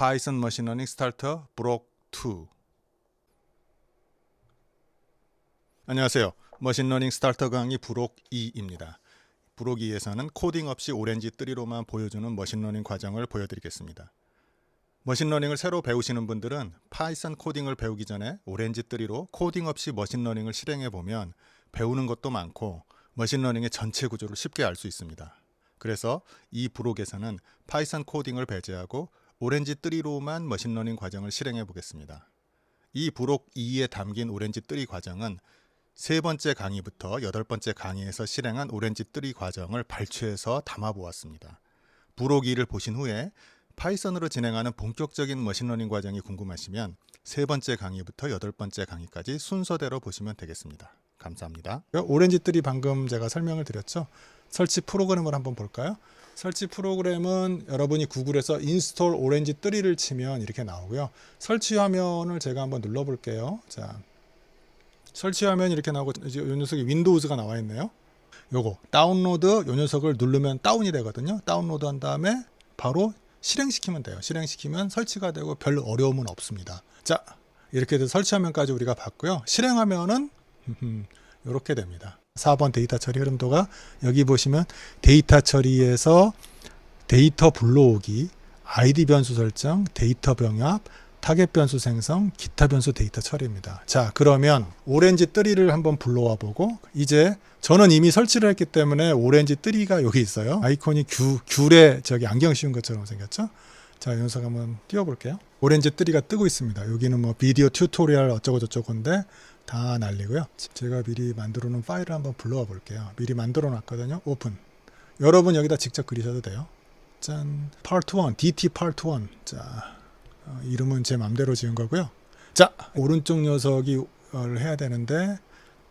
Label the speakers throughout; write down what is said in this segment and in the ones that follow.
Speaker 1: 파이썬 머신러닝 스타터 브록 2. 안녕하세요. 머신러닝 스타터 강의 브록 2입니다. 브록 2에서는 코딩 없이 오렌지 뜨리로만 보여주는 머신러닝 과정을 보여드리겠습니다. 머신러닝을 새로 배우시는 분들은 파이썬 코딩을 배우기 전에 오렌지 뜨리로 코딩 없이 머신러닝을 실행해보면 배우는 것도 많고 머신러닝의 전체 구조를 쉽게 알 수 있습니다. 그래서 이 브록에서는 파이썬 코딩을 배제하고 오렌지 뜨리로만 머신러닝 과정을 실행해 보겠습니다. 이 브록 2에 담긴 오렌지 뜨리 과정은 세 번째 강의부터 여덟 번째 강의에서 실행한 오렌지 뜨리 과정을 발췌해서 담아 보았습니다. 브록 2를 보신 후에 파이썬으로 진행하는 본격적인 머신러닝 과정이 궁금하시면 세 번째 강의부터 여덟 번째 강의까지 순서대로 보시면 되겠습니다. 감사합니다. 오렌지 뜨리 방금 제가 설명을 드렸죠. 설치 프로그램을 한번 볼까요? 설치 프로그램은 여러분이 구글에서 인스톨 오렌지 뜨리를 치면 이렇게 나오고요. 설치 화면을 제가 한번 눌러 볼게요. 자, 설치 화면이 이렇게 나오고 이제 이 녀석이 윈도우즈가 나와 있네요. 요거 다운로드 요 녀석을 누르면 다운이 되거든요. 다운로드 한 다음에 바로 실행시키면 돼요. 실행시키면 설치가 되고 별 어려움은 없습니다. 자, 이렇게 해서 설치 화면까지 우리가 봤고요. 실행하면은 이렇게 됩니다. 4번 데이터 처리 흐름도가 여기 보시면 데이터 처리에서 데이터 불러오기, 아이디 변수 설정, 데이터 병합, 타겟 변수 생성, 기타 변수 데이터 처리입니다. 자, 그러면 오렌지 뜨리를 한번 불러와 보고 이제 저는 이미 설치를 했기 때문에 오렌지 뜨리가 여기 있어요. 아이콘이 귤에 저기 안경 씌운 것처럼 생겼죠? 자, 이 녀석 한번 띄워볼게요. 오렌지 뜨리가 뜨고 있습니다. 여기는 뭐 비디오 튜토리얼 어쩌고 저쩌고인데 다 날리고요. 제가 미리 만들어 놓은 파일을 한번 불러와 볼게요. 미리 만들어 놨거든요. 오픈. 여러분 여기다 직접 그리셔도 돼요. 짠. 파트 1, DT 파트 1. 자, 이름은 제 맘대로 지은 거고요. 자, 오른쪽 녀석이 해야 되는데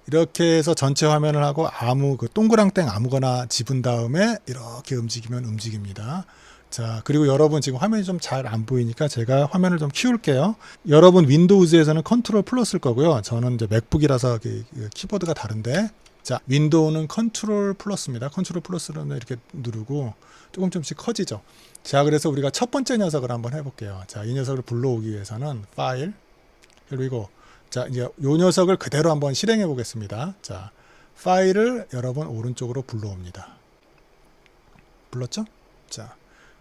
Speaker 1: 이렇게 해서 전체 화면을 하고 그 동그랑땡 아무거나 집은 다음에 이렇게 움직이면 움직입니다. 자, 그리고 여러분 지금 화면이 좀 잘 안 보이니까 제가 화면을 좀 키울게요. 여러분 윈도우즈에서는 컨트롤 플러스일 거고요. 저는 이제 맥북이라서 키보드가 다른데, 자, 윈도우는 컨트롤 플러스입니다. 컨트롤 플러스는 이렇게 누르고 조금씩 커지죠. 자, 그래서 우리가 첫 번째 녀석을 한번 해볼게요. 자, 이 녀석을 불러오기 위해서는 파일, 그리고 자, 이제 요 녀석을 그대로 한번 실행해 보겠습니다. 자, 파일을 여러분 오른쪽으로 불러옵니다. 불렀죠? 자,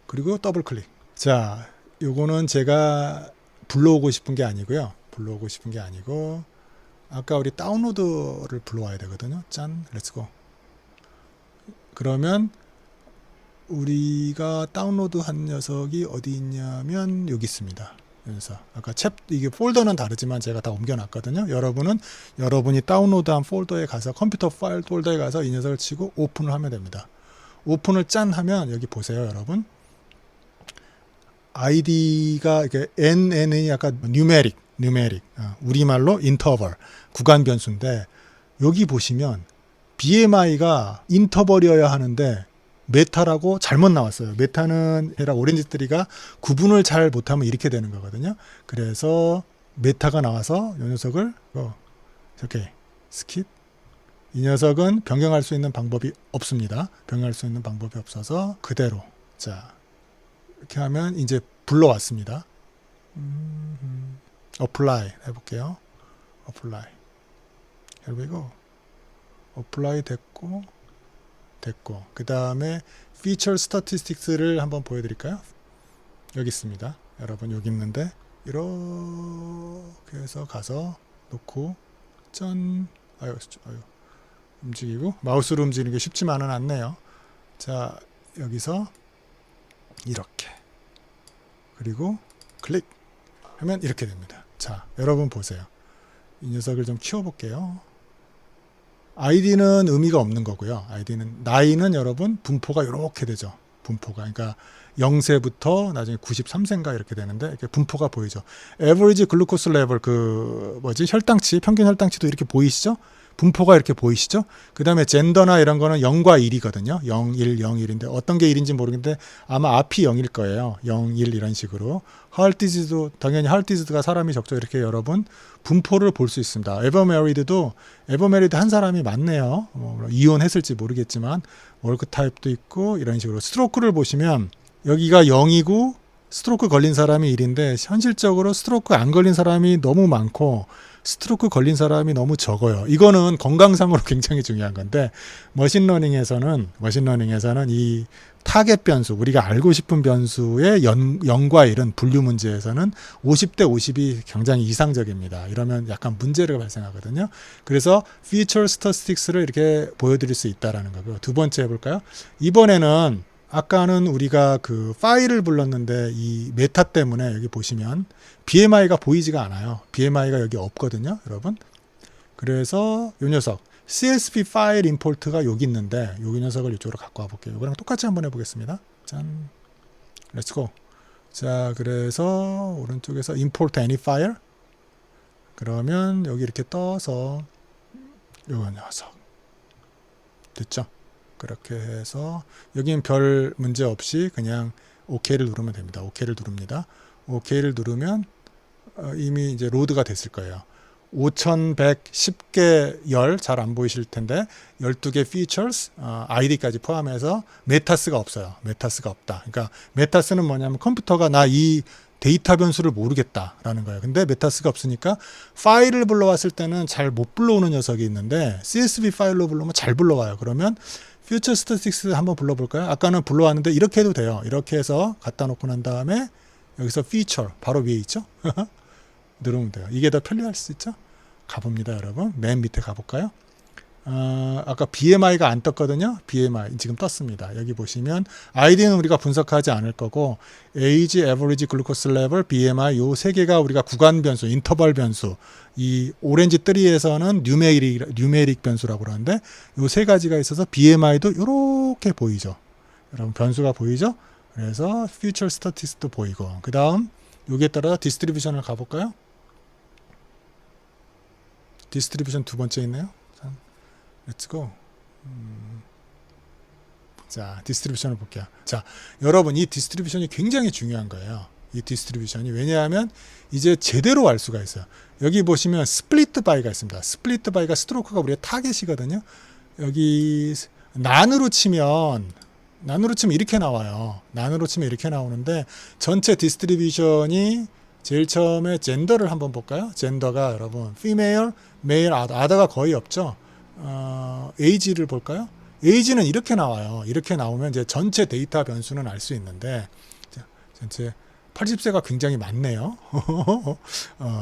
Speaker 1: 그리고 더블 클릭. 자, 요거는 제가 불러오고 싶은 게 아니고요. 불러오고 싶은 게 아니고 아까 우리 다운로드를 불러와야 되거든요. 짠, 렛츠고. 그러면 우리가 다운로드한 녀석이 어디 있냐면 여기 있습니다. 그래서 아까 이게 폴더는 다르지만 제가 다 옮겨놨거든요. 여러분은 여러분이 다운로드한 폴더에 가서 컴퓨터 파일 폴더에 가서 이 녀석을 치고 오픈을 하면 됩니다. 오픈을 짠 하면 여기 보세요, 여러분. 아이디가 이렇게 NN이 약간 뉴메릭, 우리말로 인터벌, 구간 변수인데 여기 보시면 BMI가 인터벌이어야 하는데 메타라고 잘못 나왔어요. 메타는 오렌지 뜨리가 구분을 잘 못하면 이렇게 되는 거거든요. 그래서 메타가 나와서 이 녀석을 이렇게 스킵. 이 녀석은 변경할 수 있는 방법이 없습니다. 변경할 수 있는 방법이 없어서 그대로. 자, 이렇게 하면 이제 불러왔습니다. apply 해볼게요. apply. Here we go. apply 됐고 그 다음에 feature statistics를 한번 보여드릴까요? 여기 있습니다. 여러분 여기 있는데 이렇게 해서 가서 놓고 짠. 아유 움직이고 마우스로 움직이는 게 쉽지만은 않네요. 자, 여기서 이렇게 그리고 클릭 하면 이렇게 됩니다. 자, 여러분 보세요. 이 녀석을 좀 키워볼게요. 아이디는 의미가 없는 거고요. 아이디는 나이는 여러분 분포가 이렇게 되죠. 분포가 그러니까 0세부터 나중에 93세인가 이렇게 되는데 이렇게 분포가 보이죠. 에버리지 글루코스 레벨 혈당치 평균 혈당치도 이렇게 보이시죠? 분포가 이렇게 보이시죠? 그 다음에 젠더나 이런 거는 0과 1이거든요. 0, 1, 0, 1인데 어떤 게 1인지 모르겠는데 아마 앞이 0일 거예요. 0, 1 이런 식으로. 하얼디즈도 당연히 하얼디즈가 사람이 적죠. 이렇게 여러분 분포를 볼 수 있습니다. 에버메리드 한 사람이 많네요. 이혼했을지 모르겠지만 월크 타입도 있고 이런 식으로 스트로크를 보시면 여기가 0이고 스트로크 걸린 사람이 1인데 현실적으로 스트로크 안 걸린 사람이 너무 많고 스트로크 걸린 사람이 너무 적어요. 이거는 건강상으로 굉장히 중요한 건데 머신러닝에서는 이 타겟 변수, 우리가 알고 싶은 변수의 0과 1은 분류 문제에서는 50대 50이 굉장히 이상적입니다. 이러면 약간 문제가 발생하거든요. 그래서 feature statistics를 이렇게 보여드릴 수 있다라는 거고요. 두 번째 해볼까요? 이번에는 아까는 우리가 그 파일을 불렀는데 이 메타 때문에 여기 보시면 BMI가 보이지가 않아요. BMI가 여기 없거든요, 여러분. 그래서 이 녀석 CSV 파일 임포트가 여기 있는데 여기 녀석을 이쪽으로 갖고 와 볼게요. 이거랑 똑같이 한번 해보겠습니다. 짠, 렛츠고. 자, 그래서 오른쪽에서 import any file. 그러면 여기 이렇게 떠서 요 녀석 됐죠? 그렇게 해서 여기는 별 문제 없이 그냥 OK를 누르면 됩니다. OK를 누릅니다. OK를 누르면 이미 이제 로드가 됐을 거예요. 5110개 잘 안 보이실 텐데 12개 features, ID까지 포함해서 메타스가 없어요. 메타스가 없다. 그러니까 메타스는 뭐냐면 컴퓨터가 나 이 데이터 변수를 모르겠다라는 거예요. 근데 메타스가 없으니까 파일을 불러왔을 때는 잘 못 불러오는 녀석이 있는데 CSV 파일로 불러오면 잘 불러와요. 그러면 Future Statistics 한번 불러볼까요? 아까는 불러왔는데 이렇게 해도 돼요. 이렇게 해서 갖다 놓고 난 다음에 여기서 Feature 바로 위에 있죠? 누르면 돼요. 이게 더 편리할 수 있죠? 가봅니다, 여러분. 맨 밑에 가볼까요? 아까 BMI가 안 떴거든요. BMI 지금 떴습니다. 여기 보시면 ID는 우리가 분석하지 않을 거고 Age, Average Glucose Level, BMI 요 세 개가 우리가 구간 변수, 인터벌 변수. 이 오렌지 3에서는 뉴메릭 변수라고 그러는데 요 세 가지가 있어서 BMI도 이렇게 보이죠. 여러분 변수가 보이죠? 그래서 Future Statistics도 보이고 그 다음 여기에 따라 디스트리뷰션을 가볼까요? 디스트리뷰션 두 번째 있네요. 렛츠고. 자, 디스트리뷰션을 볼게요. 자, 여러분 이 디스트리뷰션이 굉장히 중요한 거예요. 이 디스트리뷰션이 왜냐하면 이제 제대로 알 수가 있어요. 여기 보시면 스플리트 바이가 있습니다. 스플리트 바이가 스트로크가 우리의 타겟이거든요. 여기 난으로 치면 이렇게 나와요. 난으로 치면 이렇게 나오는데 전체 디스트리뷰션이 제일 처음에 젠더를 한번 볼까요? 젠더가 여러분 female, male, other가 거의 없죠. age를 볼까요? age는 이렇게 나와요. 이렇게 나오면 이제 전체 데이터 변수는 알 수 있는데 전체 80세가 굉장히 많네요.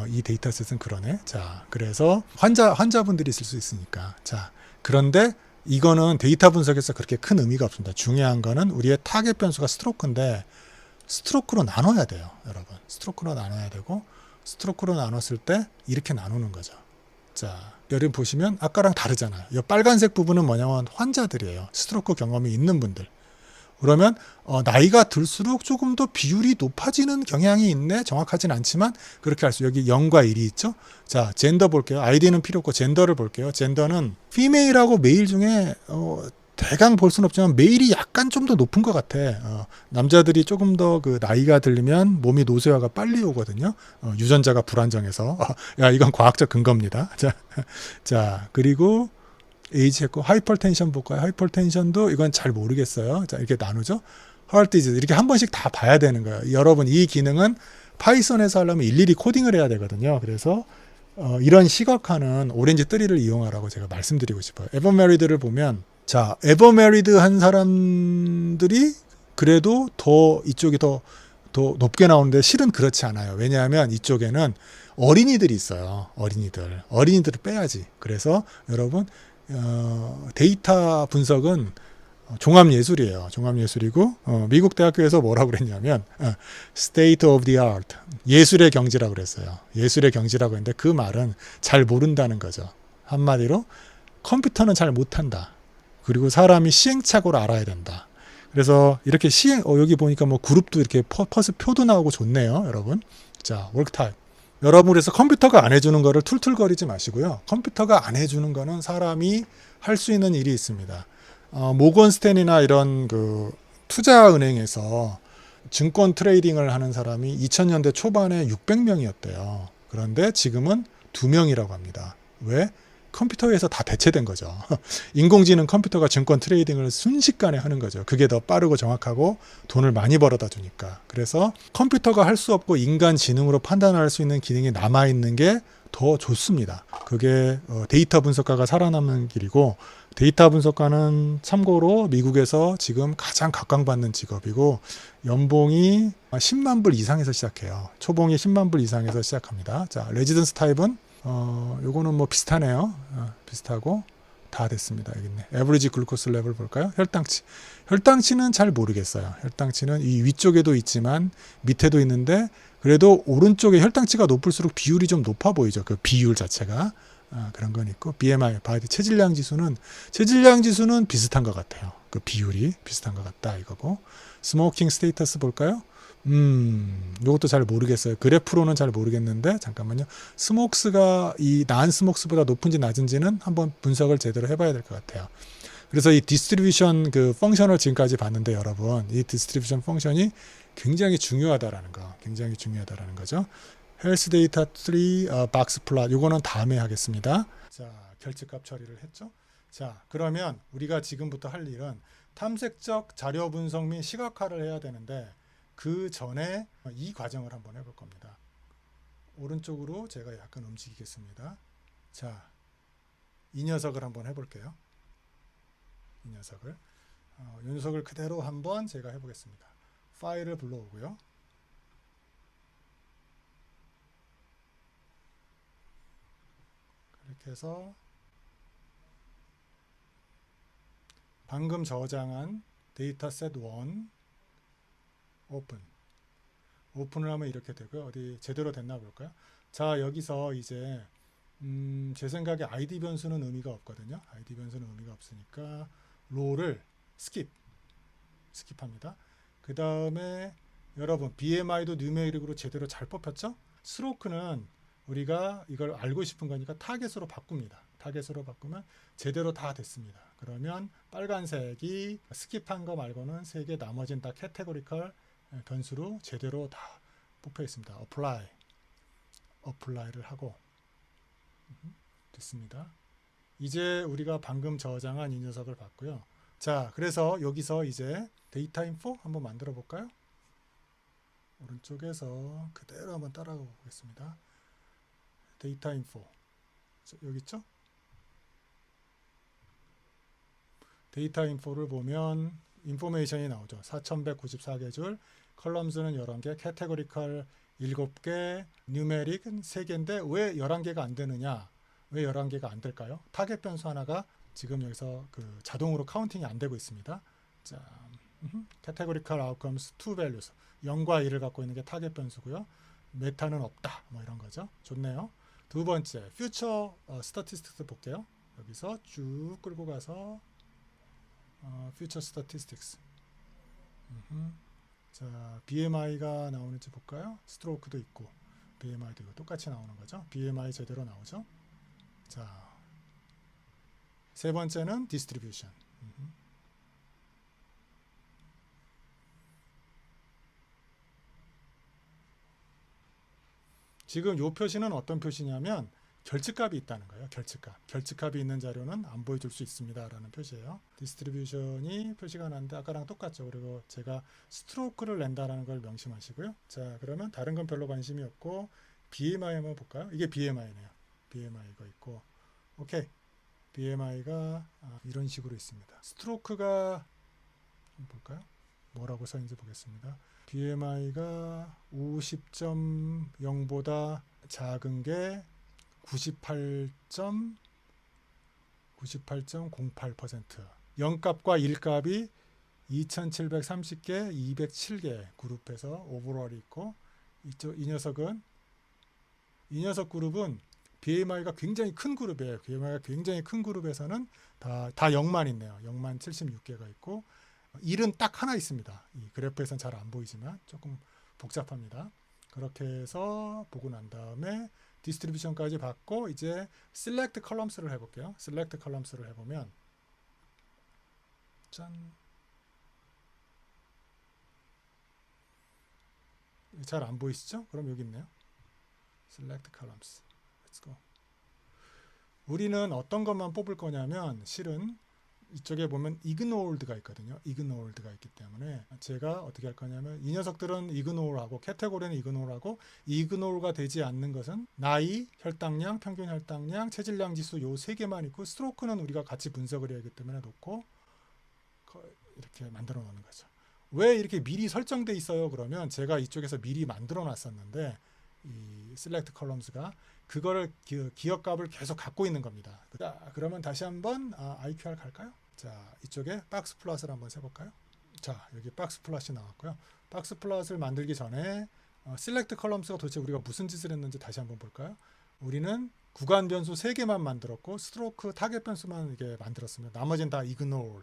Speaker 1: 이 데이터셋은 그러네. 자, 그래서 환자분들이 있을 수 있으니까. 자, 그런데 이거는 데이터 분석에서 그렇게 큰 의미가 없습니다. 중요한 거는 우리의 타겟 변수가 스트로크인데 스트로크로 나눠야 돼요, 여러분. 스트로크로 나눠야 되고 스트로크로 나눴을 때 이렇게 나누는 거죠. 자, 여러분 보시면 아까랑 다르잖아요. 이 빨간색 부분은 뭐냐면 환자들이에요. 스트로크 경험이 있는 분들. 그러면 나이가 들수록 조금 더 비율이 높아지는 경향이 있네. 정확하진 않지만 그렇게 할 수. 여기 0과 1이 있죠. 자, 젠더 볼게요. 아이디는 필요 없고 젠더를 볼게요. 젠더는 피메일하고 메일 중에 대강 볼 수는 없지만 메일이 약간 좀 더 높은 것 같아. 남자들이 조금 더 그 나이가 들면 몸이 노쇠화가 빨리 오거든요. 유전자가 불안정해서. 야, 이건 과학적 근거입니다. 자, 그리고 에이지 했고 하이퍼텐션 볼까요? 하이퍼텐션도 이건 잘 모르겠어요. 자, 이렇게 나누죠. 하트 디지즈 이렇게 한 번씩 다 봐야 되는 거예요. 여러분 이 기능은 파이썬에서 하려면 일일이 코딩을 해야 되거든요. 그래서 이런 시각화는 오렌지 3를 이용하라고 제가 말씀드리고 싶어요. 에버메리드를 보면 자, 에버메리드 한 사람들이 그래도 더 이쪽이 더 높게 나오는데 실은 그렇지 않아요. 왜냐하면 이쪽에는 어린이들이 있어요. 어린이들을 빼야지. 그래서 여러분 데이터 분석은 종합예술이에요. 종합예술이고 미국 대학교에서 뭐라고 그랬냐면 state of the art, 예술의 경지라고 그랬어요. 예술의 경지라고 했는데 그 말은 잘 모른다는 거죠. 한마디로 컴퓨터는 잘 못한다. 그리고 사람이 시행착오를 알아야 된다. 그래서 이렇게 여기 보니까 뭐 그룹도 이렇게 퍼스 표도 나오고 좋네요, 여러분. 자, work type. 여러분 그래서 컴퓨터가 안 해주는 거를 툴툴거리지 마시고요. 컴퓨터가 안 해주는 거는 사람이 할 수 있는 일이 있습니다. 모건 스탠이나 이런 그 투자은행에서 증권 트레이딩을 하는 사람이 2000년대 초반에 600명이었대요. 그런데 지금은 2명이라고 합니다. 왜?
Speaker 2: 컴퓨터에서 다 대체된 거죠. 인공지능 컴퓨터가 증권 트레이딩을 순식간에 하는 거죠. 그게 더 빠르고 정확하고 돈을 많이 벌어다 주니까. 그래서 컴퓨터가 할 수 없고 인간 지능으로 판단할 수 있는 기능이 남아있는 게 더 좋습니다. 그게 데이터 분석가가 살아남는 길이고, 데이터 분석가는 참고로 미국에서 지금 가장 각광받는 직업이고, 연봉이 10만 불 이상에서 시작해요. 초봉이 10만 불 이상에서 시작합니다. 자, 레지던스 타입은 요거는 뭐 비슷하네요. 비슷하고 다 됐습니다. 여기 있네. 에버리지 글루코스 레벨 볼까요? 혈당치. 혈당치는 잘 모르겠어요. 혈당치는 이 위쪽에도 있지만 밑에도 있는데, 그래도 오른쪽에 혈당치가 높을수록 비율이 좀 높아 보이죠. 그 비율 자체가. 그런 건 있고, BMI, 바디 체질량 지수는 비슷한 것 같아요. 그 비율이 비슷한 것 같다 이거고. 스모킹 스테이터스 볼까요? 이것도 잘 모르겠어요. 그래프로는 잘 모르겠는데, 잠깐만요. 스모크스가 이 난 스모크스보다 높은지 낮은지는 한번 분석을 제대로 해봐야 될 것 같아요. 그래서 이 디스트리뷰션 그 펑션을 지금까지 봤는데, 여러분, 이 디스트리뷰션 펑션이 굉장히 중요하다라는 거죠. 헬스 데이터 3 박스 플롯, 요거는 다음에 하겠습니다. 자, 결집값 처리를 했죠. 자, 그러면 우리가 지금부터 할 일은 탐색적 자료 분석 및 시각화를 해야 되는데, 그 전에 이 과정을 한번 해볼 겁니다. 오른쪽으로 제가 약간 움직이겠습니다. 자, 이 녀석을 한번 해볼게요. 이 녀석을 그대로 한번 제가 해보겠습니다. 파일을 불러오고요. 이렇게 해서 방금 저장한 데이터셋 1 오픈을 하면 이렇게 되고요. 어디 제대로 됐나 볼까요? 자, 여기서 이제 제 생각에 ID 변수는 의미가 없거든요. ID 변수는 의미가 없으니까 로를 스킵합니다. 그 다음에 여러분, BMI도 뉴메릭으로 제대로 잘 뽑혔죠? 스트로크는 우리가 이걸 알고 싶은 거니까 타겟으로 바꿉니다. 타겟으로 바꾸면 제대로 다 됐습니다. 그러면 빨간색이 스킵한 거 말고는 3개 나머지는 다 캐테고리컬 변수로 제대로 다 뽑혀 있습니다. 어플라이를 하고 됐습니다. 이제 우리가 방금 저장한 이 녀석을 봤고요. 자, 그래서 여기서 이제 데이터 인포 한번 만들어 볼까요? 오른쪽에서 그대로 한번 따라가 보겠습니다. 데이터 인포 여기 있죠? 데이터 인포를 보면 인포메이션이 나오죠. 4194개 줄, 컬럼스는 11개, 캐테고리컬 7개, 뉴메릭은 3개인데 왜 11개가 안 되느냐? 왜 11개가 안 될까요? 타겟 변수 하나가 지금 여기서 그 자동으로 카운팅이 안 되고 있습니다. 자, 캐테고리컬 아웃컴스 2 values 0과 1을 갖고 있는 게 타겟 변수고요. 메타는 없다. 뭐 이런 거죠. 좋네요. 두 번째, 퓨처 스태티스틱스 볼게요. 여기서 쭉 끌고 가서 퓨처 스태티스틱스. 자, BMI가 나오는지 볼까요? 스트로크도 있고 BMI도 있고 똑같이 나오는 거죠. BMI 제대로 나오죠. 자, 세 번째는 디스트리뷰션. 지금 이 표시는 어떤 표시냐면 결집값이 있다는 거예요. 결집값이 있는 자료는 안 보여줄 수 있습니다 라는 표시예요. 디스트리뷰션이 표시가 나는데 아까랑 똑같죠. 그리고 제가 스트로크를 낸다라는 걸 명심하시고요. 자, 그러면 다른 건 별로 관심이 없고 BMI 한번 볼까요? 이게 BMI네요. BMI가 있고, 오케이. BMI가 이런 식으로 있습니다. 스트로크가 볼까요? 뭐라고 써있는지 보겠습니다. BMI가 50.0보다 작은 게 98.08%. 0값과 1값이 2730개, 207개 그룹에서 오버롤이 있고, 이 녀석 그룹은 BMI가 굉장히 큰 그룹이에요. BMI가 굉장히 큰 그룹에서는 다 0만 있네요. 0만 76개가 있고, 1은 딱 하나 있습니다. 이 그래프에서는 잘 안 보이지만 조금 복잡합니다. 그렇게 해서 보고 난 다음에 디스트리뷰션까지 받고 이제 select columns를 해볼게요. select columns를 해보면 짠, 잘 안 보이시죠? 그럼 여기 있네요. select columns. Let's go. 우리는 어떤 것만 뽑을 거냐면 실은 이쪽에 보면 ignored가 있거든요. ignored가 있기 때문에 제가 어떻게 할 거냐면 이 녀석들은 ignore하고 카테고리는 ignore하고 ignore가 되지 않는 것은 나이, 혈당량, 평균 혈당량, 체질량 지수 요 세 개만 있고 스트로크는 우리가 같이 분석을 해야 하기 때문에 놓고 이렇게 만들어 놓는 거죠. 왜 이렇게 미리 설정돼 있어요? 그러면 제가 이쪽에서 미리 만들어 놨었는데 이 select columns가 그거를 기억값을 계속 갖고 있는 겁니다. 자, 그러면 다시 한번 IQR 갈까요? 자, 이쪽에 박스 플롯을 한번 세볼까요? 자, 여기 박스 플롯이 나왔고요. 박스 플롯을 만들기 전에 select columns가 도대체 우리가 무슨 짓을 했는지 다시 한번 볼까요? 우리는 구간 변수 3개만 만들었고 스트로크 타겟 변수만 이게 만들었습니다. 나머지는 다 ignore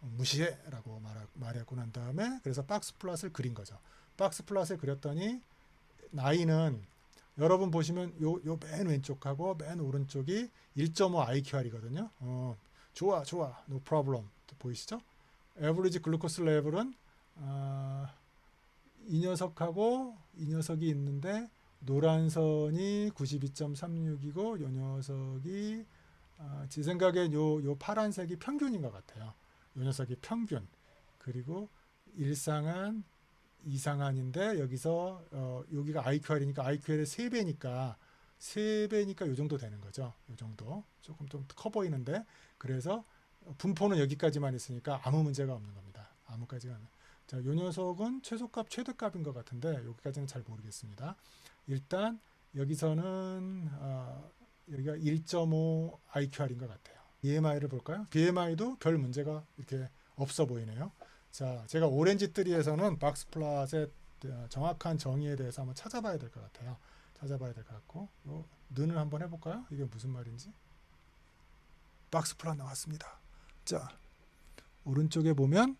Speaker 2: 무시해라고 말하고 난 다음에 그래서 박스 플롯을 그린 거죠. 박스 플롯을 그렸더니 나이는 여러분 보시면 요 맨 왼쪽하고 맨 오른쪽이 1.5 IQR이거든요. 좋아, no problem. 보이시죠? average glucose level은 이 녀석하고 이 녀석이 있는데 노란 선이 92.36이고 요 녀석이 제 생각엔 요 파란색이 평균인 것 같아요. 요 녀석이 평균. 그리고 일상한 이상한인데 여기서 여기가 IQR이니까 IQR의 3배니까 요 정도 되는 거죠. 요 정도. 조금 좀 커 보이는데 그래서 분포는 여기까지만 있으니까 아무 문제가 없는 겁니다. 아무까지가 없는. 자, 요 녀석은 최소값, 최대값인 것 같은데 여기까지는 잘 모르겠습니다. 일단 여기서는 여기가 1.5 IQR인 것 같아요. BMI를 볼까요? BMI도 별 문제가 이렇게 없어 보이네요. 자, 제가 오렌지 트리에서는 박스 플롯의 정확한 정의에 대해서 한번 찾아봐야 될 것 같아요. 찾아봐야 될 것 같고, 눈을 한번 해볼까요? 이게 무슨 말인지. 박스 플롯 나왔습니다. 자, 오른쪽에 보면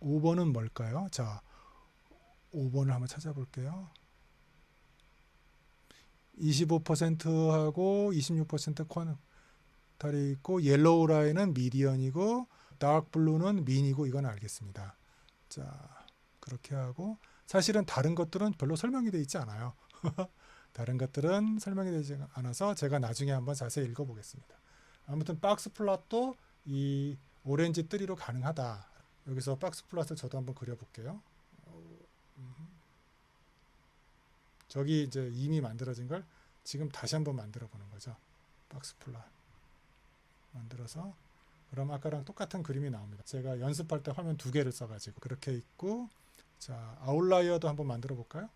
Speaker 2: 5번은 뭘까요? 자, 5번을 한번 찾아볼게요. 25%하고 26% 쿼탈이 있고 옐로우 라인은 미디언이고 다크 블루는 민이고 이건 알겠습니다. 자, 그렇게 하고 사실은 다른 것들은 별로 설명이 되어 있지 않아요. 다른 것들은 설명이 되지 않아서 제가 나중에 한번 자세히 읽어보겠습니다. 아무튼 박스 플롯도 이 오렌지 뜨리로 가능하다. 여기서 박스 플롯을 저도 한번 그려볼게요. 저기 이제 이미 만들어진 걸 지금 다시 한번 만들어 보는 거죠. 박스 플롯 만들어서 그럼 아까랑 똑같은 그림이 나옵니다. 제가 연습할 때 화면 2개를 써가지고 그렇게 있고 자 아웃라이어도 한번 만들어 볼까요?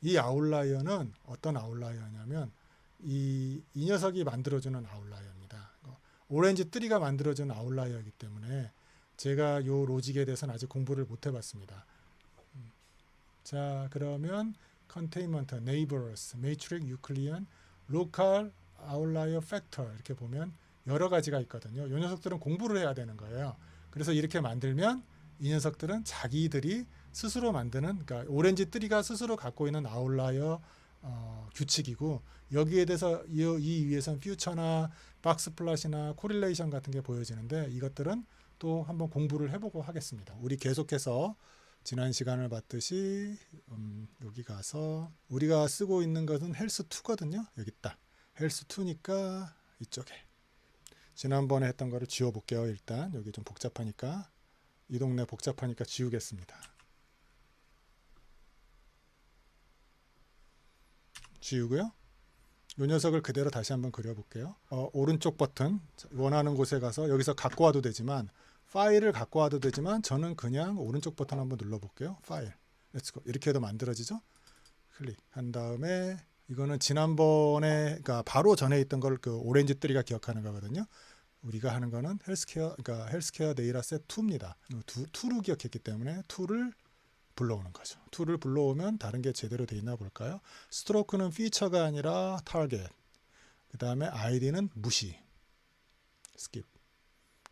Speaker 2: 이 아웃라이어는 어떤 아웃라이어냐면 이 녀석이 만들어주는 아웃라이어입니다. 오렌지 트리가 만들어주는 아웃라이어이기 때문에 제가 요 로직에 대해서는 아직 공부를 못 해봤습니다. 자 그러면 containment, neighbors, matrix, Euclidean, local, outlier, factor 이렇게 보면 여러 가지가 있거든요. 이 녀석들은 공부를 해야 되는 거예요. 그래서 이렇게 만들면 이 녀석들은 자기들이 스스로 만드는 그러니까 오렌지 트리가 스스로 갖고 있는 아웃라이어 규칙이고 여기에 대해서 이 위에선 퓨처나 박스 플롯이나 코릴레이션 같은 게 보여지는데 이것들은 또 한번 공부를 해보고 하겠습니다. 우리 계속해서 지난 시간을 봤듯이 여기 가서 우리가 쓰고 있는 것은 헬스2거든요. 여기 있다. 헬스2니까 이쪽에 지난번에 했던 거를 지워볼게요. 일단 여기 좀 복잡하니까 이 동네 복잡하니까 지우겠습니다. 지우고요. 이 녀석을 그대로 다시 한번 그려볼게요. 오른쪽 버튼 원하는 곳에 가서 여기서 갖고 와도 되지만 파일을 갖고 와도 되지만 저는 그냥 오른쪽 버튼 한번 눌러볼게요. 파일. 렛츠고. 이렇게 해도 만들어지죠. 클릭한 다음에 이거는 지난번에 그러니까 바로 전에 있던 걸 그 오렌지 뜨리가 기억하는 거거든요. 우리가 하는 거는 헬스케어 그러니까 헬스케어 데이터셋 2입니다. 2로 기억했기 때문에 2를 불러오는 거죠. 2를 불러오면 다른 게 제대로 돼 있나 볼까요? 스트로크는 피처가 아니라 타겟. 그다음에 아이디는 무시. 스킵.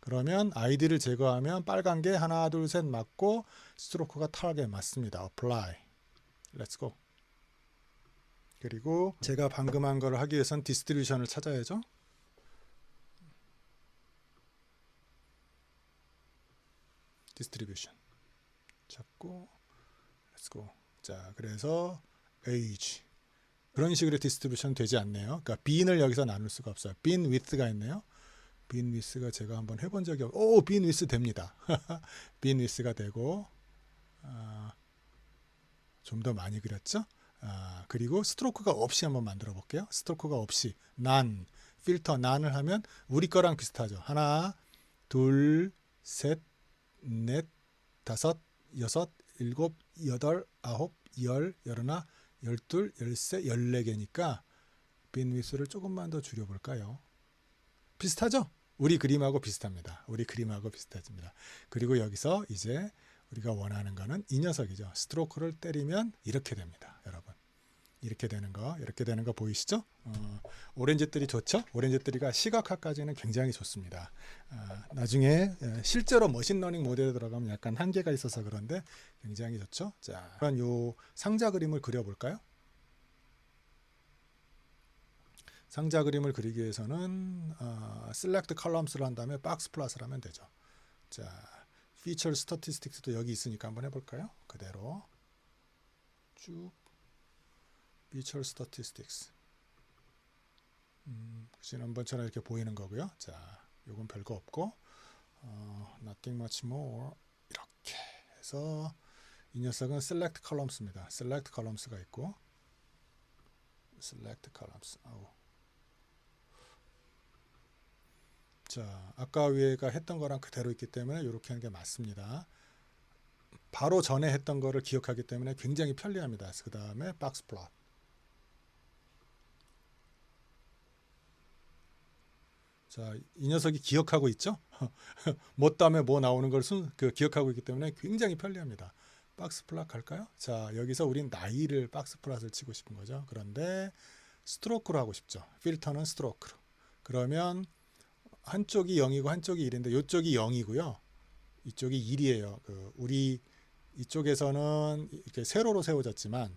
Speaker 2: 그러면 아이디를 제거하면 빨간 게 하나 둘 셋 맞고 스트로크가 타겟 맞습니다. apply. Let's go. 그리고 제가 방금 한 걸 하기 위해선 디스트리뷰션을 찾아야죠. 디스트리뷰션 찾고 Let's go. 자, 그래서 age 그런 식으로 디스트리뷰션 되지 않네요. 그러니까 빈을 여기서 나눌 수가 없어요. 빈 위스가 있네요. 빈 위스가 제가 한번 해본 적이 빈 위스 됩니다. 빈 위스가 되고 좀 더 많이 그렸죠. 그리고 스트로크가 없이 한번 만들어 볼게요. 스트로크가 없이 난 필터 난을 하면 우리 거랑 비슷하죠. 하나, 둘, 셋, 넷, 다섯, 여섯, 일곱, 여덟, 아홉, 열, 열하나, 열둘, 열세, 14개니까 빈 위스를 조금만 더 줄여볼까요? 비슷하죠? 우리 그림하고 비슷합니다. 우리 그림하고 비슷해집니다. 그리고 여기서 이제 우리가 원하는 거는 이 녀석이죠. 스트로크를 때리면 이렇게 됩니다. 여러분. 이렇게 되는 거 보이시죠? 오렌지들이 좋죠? 오렌지들이가 시각화까지는 굉장히 좋습니다. 나중에 실제로 머신러닝 모델에 들어가면 약간 한계가 있어서 그런데 굉장히 좋죠? 자, 그럼 요 상자 그림을 그려볼까요? 상자 그림을 그리기 위해서는 select columns를 한 다음에 box 플러스를 하면 되죠. 자, feature statistics도 여기 있으니까 한번 해볼까요? 그대로 쭉 feature statistics. 지난번처럼 이렇게 보이는 거고요. 자, 요건 별거 없고 nothing much more 이렇게 해서 이 녀석은 select columns입니다. select columns가 있고 select columns. 자, 아까 위에가 했던 거랑 그대로 있기 때문에 이렇게 하는 게 맞습니다. 바로 전에 했던 거를 기억하기 때문에 굉장히 편리합니다. 그 다음에 박스 플롯. 자, 이 녀석이 기억하고 있죠? 뭐 다음에 뭐 나오는 걸 기억하고 있기 때문에 굉장히 편리합니다. 박스 플롯 갈까요? 자, 여기서 우린 나이를 박스 플롯을 치고 싶은 거죠. 그런데 스트로크로 하고 싶죠. 필터는 스트로크로. 그러면 한쪽이 0이고 한쪽이 1인데 이쪽이 0이고요. 이쪽이 1이에요. 우리 이쪽에서는 이렇게 세로로 세워졌지만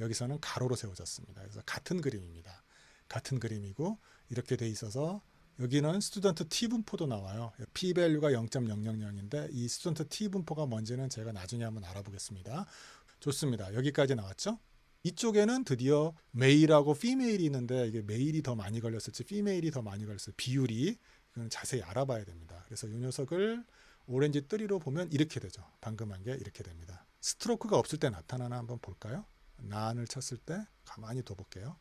Speaker 2: 여기서는 가로로 세워졌습니다. 그래서 같은 그림입니다. 같은 그림이고 이렇게 돼 있어서 여기는 스튜던트 T 분포도 나와요. P 밸류가 0.000인데 이 스튜던트 T 분포가 뭔지는 제가 나중에 한번 알아보겠습니다. 좋습니다. 여기까지 나왔죠? 이쪽에는 드디어 메일하고 피메일이 있는데 이게 메일이 더 많이 걸렸을지 피메일이 더 많이 걸렸을지 비율이 이건 자세히 알아봐야 됩니다. 그래서 이 녀석을 오렌지 뜨리로 보면 이렇게 되죠. 방금 한 게 이렇게 됩니다. 스트로크가 없을 때 나타나나 한번 볼까요? 난을 쳤을 때 가만히 둬볼게요.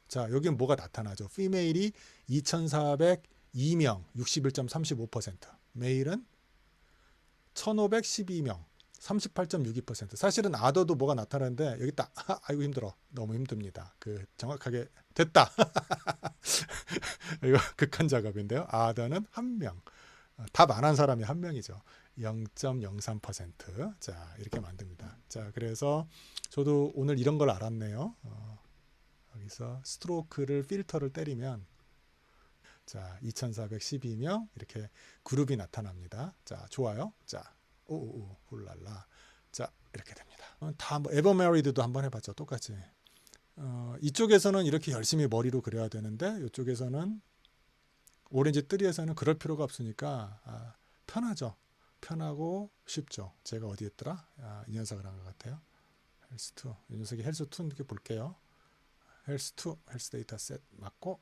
Speaker 2: 자, 여기는 뭐가 나타나죠? 피메일이 2402명 61.35%, 메일은 1512명 38.62%. 사실은 아더도 뭐가 나타나는데 여기 딱 아이고 힘들어. 너무 힘듭니다. 정확하게 됐다. 이거 극한 작업인데요. 아더는 한 명. 답 안 한 사람이 한 명이죠. 0.03%. 자, 이렇게 만듭니다. 자, 그래서 저도 오늘 이런 걸 알았네요. 여기서 스트로크를 필터를 때리면 자, 2412명 이렇게 그룹이 나타납니다. 자, 좋아요. 자, 오오오 훌랄라. 자, 이렇게 됩니다. 다 뭐 에버메리드도 한번 해봤죠. 똑같이. 이쪽에서는 이렇게 열심히 머리로 그려야 되는데 이쪽에서는 오렌지 뜨리에서는 그럴 필요가 없으니까 편하죠. 편하고 쉽죠. 제가 어디 했더라? 이 녀석을 한 것 같아요. 헬스2. 이 녀석이 헬스2 이렇게 볼게요. 헬스2, 헬스 데이터 셋 맞고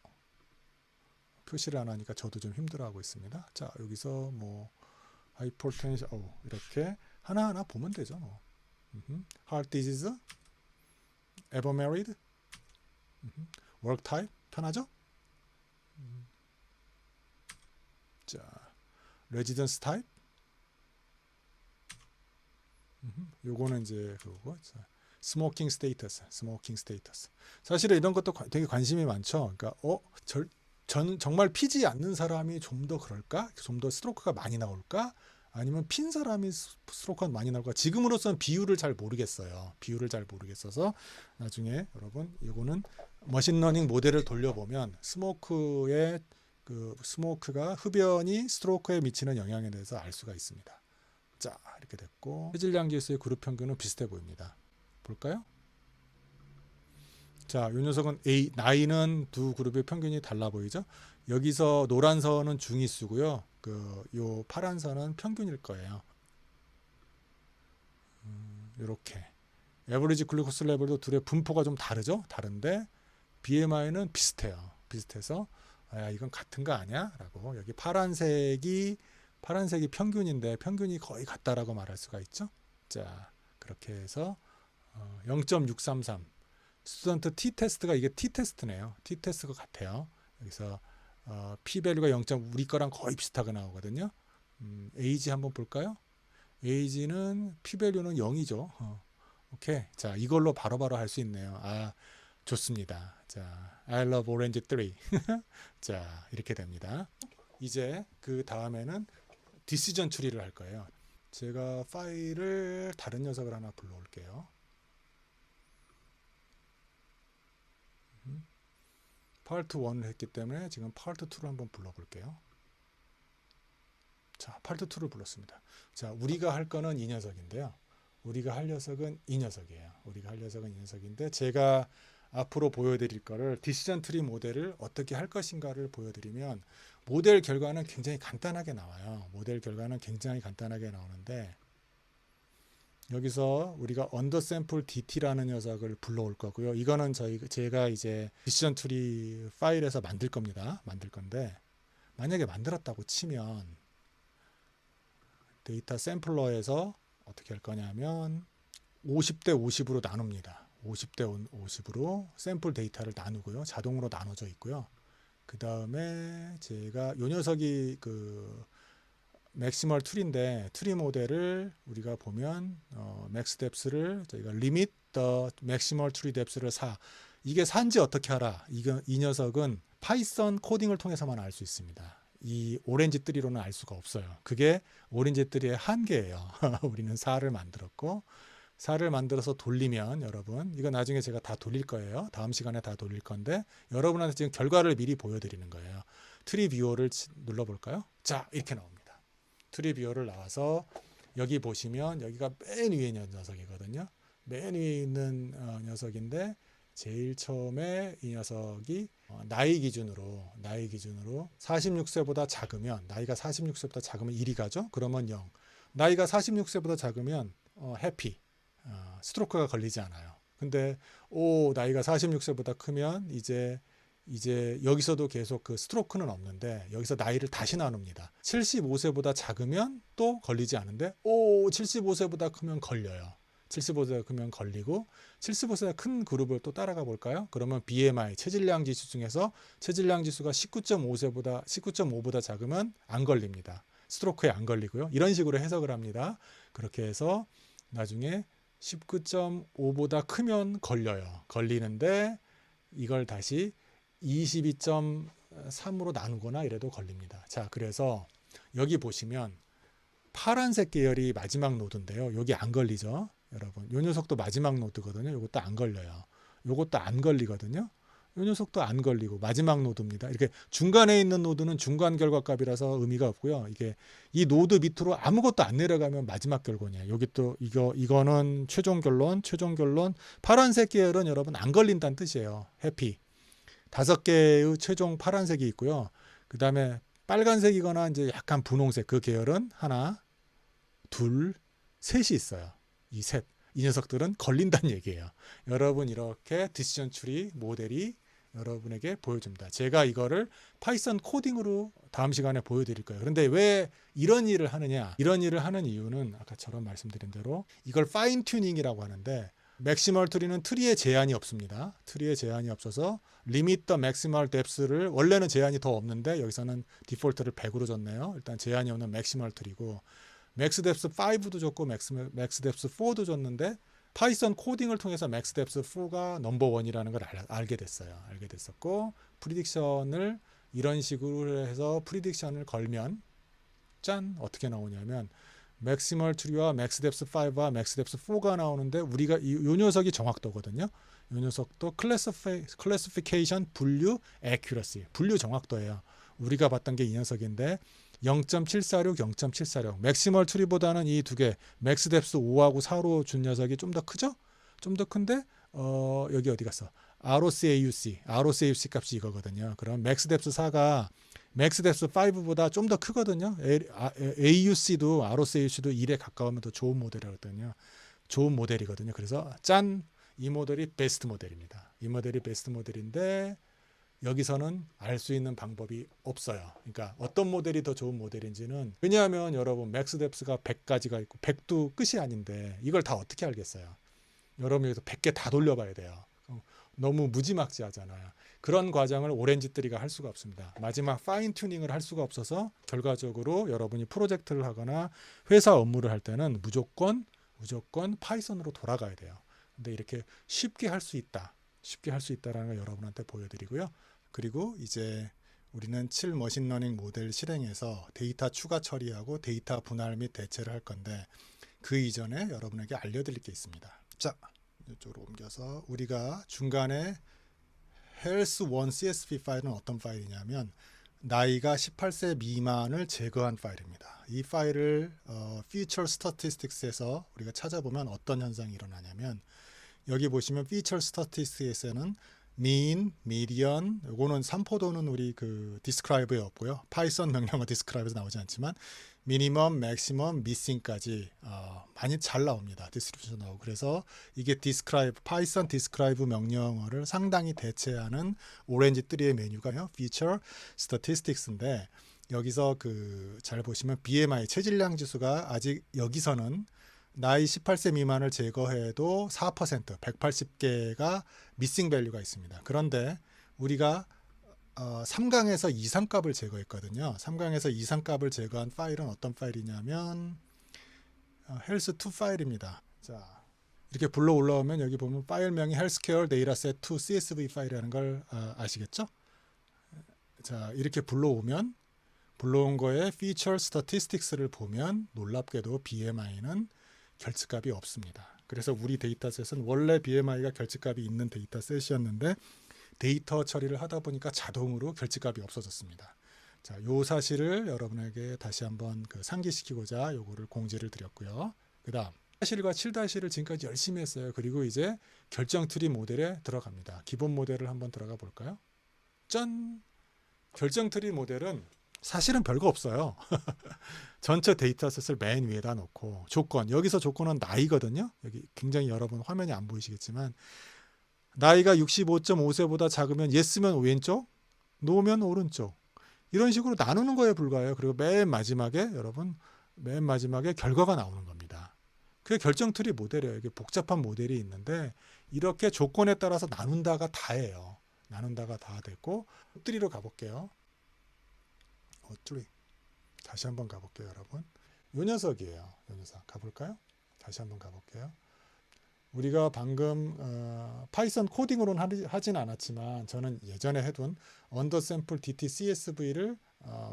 Speaker 2: 표시를 안 하니까 저도 좀 힘들어하고 있습니다. 자, 여기서 뭐 하이퍼텐션 이렇게 하나하나 보면 되죠. 뭐. Heart disease, ever married, work type 편하죠? 자, residence type, 요거는 이제 그거고, smoking status. 사실은 이런 것도 되게 관심이 많죠. 그러니까 정말 피지 않는 사람이 좀 더 그럴까? 좀 더 스트로크가 많이 나올까? 아니면 핀 사람이 스트로크가 많이 나올까? 지금으로서는 비율을 잘 모르겠어요. 비율을 잘 모르겠어서 나중에 여러분 이거는 머신러닝 모델을 돌려보면 스모크가 흡연이 스트로크에 미치는 영향에 대해서 알 수가 있습니다. 자, 이렇게 됐고 해질량 지수의 그룹 평균은 비슷해 보입니다. 볼까요? 자, 이 녀석은 나이는 두 그룹의 평균이 달라 보이죠? 여기서 노란 선은 중위수고요. 요 파란 선은 평균일 거예요. 이렇게 에버리지 글루코스 레벨도 둘의 분포가 좀 다르죠. 다른데 BMI는 비슷해요. 비슷해서 야, 이건 같은 거 아니야? 라고. 여기 파란색이 평균인데 평균이 거의 같다라고 말할 수가 있죠. 자, 그렇게 해서 0.633 스튜던트 T 테스트가 이게 T 테스트네요. T 테스트가 같아요. 여기서 P 밸류가 0. 우리 거랑 거의 비슷하게 나오거든요. 에이지 한번 볼까요? 에이지는 P 밸류는 0이죠. 오케이. 자, 이걸로 바로바로 할 수 있네요. 아, 좋습니다. 자, I love orange 3. 자, 이렇게 됩니다. 이제 그 다음에는 디시전 추리를 할 거예요. 제가 파일을 다른 녀석을 하나 불러올게요. 파트 1을 했기 때문에 지금 파트 2를 한번 불러볼게요. 자, 파트 2를 불렀습니다. 자, 우리가 할 거는 이 녀석인데요. 우리가 할 녀석은 이 녀석이에요. 우리가 할 녀석은 이 녀석인데 제가 앞으로 보여드릴 거를 디시전 트리 모델을 어떻게 할 것인가를 보여드리면 모델 결과는 굉장히 간단하게 나와요. 모델 결과는 굉장히 간단하게 나오는데 여기서 우리가 언더샘플 DT라는 녀석을 불러올 거고요. 이거는 제가 이제 디시전 트리 파일에서 만들 겁니다. 만들 건데 만약에 만들었다고 치면 데이터 샘플러에서 어떻게 할 거냐면 50대 50으로 나눕니다. 50대 50으로 샘플 데이터를 나누고요. 자동으로 나눠져 있고요. 그 다음에 제가 요 녀석이 그 맥시멀 트리인데 트리 모델을 우리가 보면 맥스 뎁스를 저희가 리밋 더 맥시멀 트리 뎁스를 이게 산지 어떻게 알아? 이 녀석은 파이썬 코딩을 통해서만 알 수 있습니다. 이 오렌지 뜨리로는 알 수가 없어요. 그게 오렌지 뜨리의 한계예요. 우리는 4를 만들었고 4를 만들어서 돌리면 여러분 이거 나중에 제가 다 돌릴 거예요. 다음 시간에 다 돌릴 건데 여러분한테 지금 결과를 미리 보여드리는 거예요. 트리 뷰어를 눌러볼까요? 자, 이렇게 나옵니다. 트리 뷰어를 나와서 여기 보시면 여기가 맨 위에 있는 녀석이거든요. 맨 위에 있는 녀석인데 제일 처음에 이 녀석이 나이 기준으로 46세보다 작으면 나이가 46세보다 작으면 1이 가죠. 그러면 0. 나이가 46세보다 작으면 해피. 스트로크가 걸리지 않아요. 근데 나이가 46세보다 크면 이제 여기서도 계속 그 스트로크는 없는데 여기서 나이를 다시 나눕니다. 75세보다 작으면 또 걸리지 않은데 75세보다 크면 걸려요. 75세보다 크면 걸리고 75세보다 큰 그룹을 또 따라가 볼까요? 그러면 BMI 체질량 지수 중에서 체질량 지수가 19.5보다 작으면 안 걸립니다. 스트로크에 안 걸리고요. 이런 식으로 해석을 합니다. 그렇게 해서 나중에 19.5보다 크면 걸려요. 걸리는데 이걸 다시 22.3으로 나누거나 이래도 걸립니다. 자, 그래서 여기 보시면 파란색 계열이 마지막 노드인데요. 여기 안 걸리죠. 여러분, 이 녀석도 마지막 노드거든요. 이것도 안 걸려요. 이것도 안 걸리거든요. 이 녀석도 안 걸리고 마지막 노드입니다. 이렇게 중간에 있는 노드는 중간 결과값이라서 의미가 없고요. 이게 이 노드 밑으로 아무것도 안 내려가면 마지막 결과냐. 여기 또 이거는 최종 결론. 파란색 계열은 여러분 안 걸린다는 뜻이에요. 해피. 5개의 최종 파란색이 있고요. 그 다음에 빨간색이거나 이제 약간 분홍색 그 계열은 하나, 둘, 셋이 있어요. 이 셋. 이 녀석들은 걸린다는 얘기예요. 여러분 이렇게 디시전 트리 모델이 여러분에게 보여줍니다. 제가 이거를 파이썬 코딩으로 다음 시간에 보여드릴 거예요. 그런데 왜 이런 일을 하느냐? 이런 일을 하는 이유는 아까처럼 말씀드린 대로 이걸 파인 튜닝이라고 하는데 맥시멀 트리는 트리에 제한이 없습니다. 트리에 제한이 없어서 리밋 더 맥시멀 뎁스를 원래는 제한이 더 없는데 여기서는 디폴트를 100으로 줬네요. 일단 제한이 없는 맥시멀 트리고 맥스 뎁스 5도 줬고 맥스 뎁스 4도 줬는데 파이썬 코딩을 통해서 맥스 뎁스 4가 넘버 원이라는 걸 알게 됐어요. 알게 됐었고 프리딕션을 이런 식으로 해서 프리딕션을 걸면 짠 어떻게 나오냐면 맥시멀 트리와 맥스 뎁스 5와 맥스 뎁스 4가 나오는데 우리가 이 녀석이 정확도거든요. 이 녀석도 클래시피케이션 분류 애큐러시 분류 정확도예요. 우리가 봤던 게 이 녀석인데 0.746, 0.746 맥시멀 트리보다는 이 두 개 맥스 뎁스 5하고 4로 준 녀석이 좀 더 크죠? 좀 더 큰데 여기 어디 갔어? ROC AUC 값이 이거거든요. 그럼 맥스 뎁스 4가 맥스 뎁스 5보다 좀 더 크거든요. AUC도 ROC AUC도 1에 가까우면 더 좋은 모델이거든요. 좋은 모델이거든요. 그래서 짠! 이 모델이 베스트 모델입니다. 이 모델이 베스트 모델인데 여기서는 알 수 있는 방법이 없어요. 그러니까 어떤 모델이 더 좋은 모델인지는, 왜냐하면 여러분 맥스뎁스가 100가지가 있고 100도 끝이 아닌데 이걸 다 어떻게 알겠어요? 여러분 여기서 100개 다 돌려봐야 돼요. 너무 무지막지하잖아요. 그런 과정을 오렌지뜨리가 할 수가 없습니다. 마지막 파인 튜닝을 할 수가 없어서 결과적으로 여러분이 프로젝트를 하거나 회사 업무를 할 때는 무조건 파이썬으로 돌아가야 돼요. 근데 이렇게 쉽게 할 수 있다. 쉽게 할 수 있다라는 걸 여러분한테 보여드리고요. 그리고 이제 우리는 7 머신러닝 모델 실행에서 데이터 추가 처리하고 데이터 분할 및 대체를 할 건데, 그 이전에 여러분에게 알려드릴 게 있습니다. 자, 이쪽으로 옮겨서 우리가 중간에 health1 CSV 파일은 어떤 파일이냐면 나이가 18세 미만을 제거한 파일입니다. 이 파일을 Feature Statistics에서 우리가 찾아보면 어떤 현상이 일어나냐면, 여기 보시면 Feature Statistics에는 mean, median, 요거는 삼포도는 우리 그 describe에 없고요. 파이썬 명령어 describe에서 나오지 않지만 minimum, maximum, missing까지 많이 잘 나옵니다. 디스트리뷰션 나오고. 그래서 이게 describe, 파이썬 describe 명령어를 상당히 대체하는 오렌지 뜨리의 메뉴가요. Feature Statistics인데, 여기서 그 잘 보시면 BMI 체질량 지수가 아직 여기서는 나이 18세 미만을 제거해도 4%, 180개가 미싱 밸류가 있습니다. 그런데 우리가 3강에서 이상값을 제거했거든요. 3강에서 이상값을 제거한 파일은 어떤 파일이냐면 health2 파일입니다. 자, 이렇게 불러 올라오면 여기 보면 파일명이 healthcare dataset2 CSV 파일이라는 걸 아시겠죠? 자, 이렇게 불러온 거에 feature statistics를 보면 놀랍게도 BMI는 결집값이 없습니다. 그래서 우리 데이터셋은 원래 BMI가 결집값이 있는 데이터셋이었는데 데이터 처리를 하다 보니까 자동으로 결집값이 없어졌습니다. 자, 요 사실을 여러분에게 다시 한번 그 상기시키고자 요거를 공지를 드렸고요. 그다음 7-과 7-를 지금까지 열심히 했어요. 그리고 이제 결정 트리 모델에 들어갑니다. 기본 모델을 한번 들어가 볼까요? 짠! 결정 트리 모델은 사실은 별거 없어요. 전체 데이터셋을 맨 위에다 놓고 조건, 여기서 조건은 나이거든요. 여기 굉장히 여러분 화면이 안 보이시겠지만 나이가 65.5세보다 작으면 yes면 왼쪽, no면 오른쪽, 이런 식으로 나누는 거에 불과해요. 그리고 맨 마지막에 결과가 나오는 겁니다. 그게 결정 트리 모델이에요. 이게 복잡한 모델이 있는데 이렇게 조건에 따라서 나눈다가 다예요. 나눈다가 다 됐고, 트리로 가볼게요. 트리. 다시 한번 가볼게요, 여러분. 요 녀석이에요. 요 녀석 가볼까요? 다시 한번 가볼게요. 우리가 방금 파이썬 코딩으로는 하진 않았지만 저는 예전에 해둔 언더샘플 DT CSV를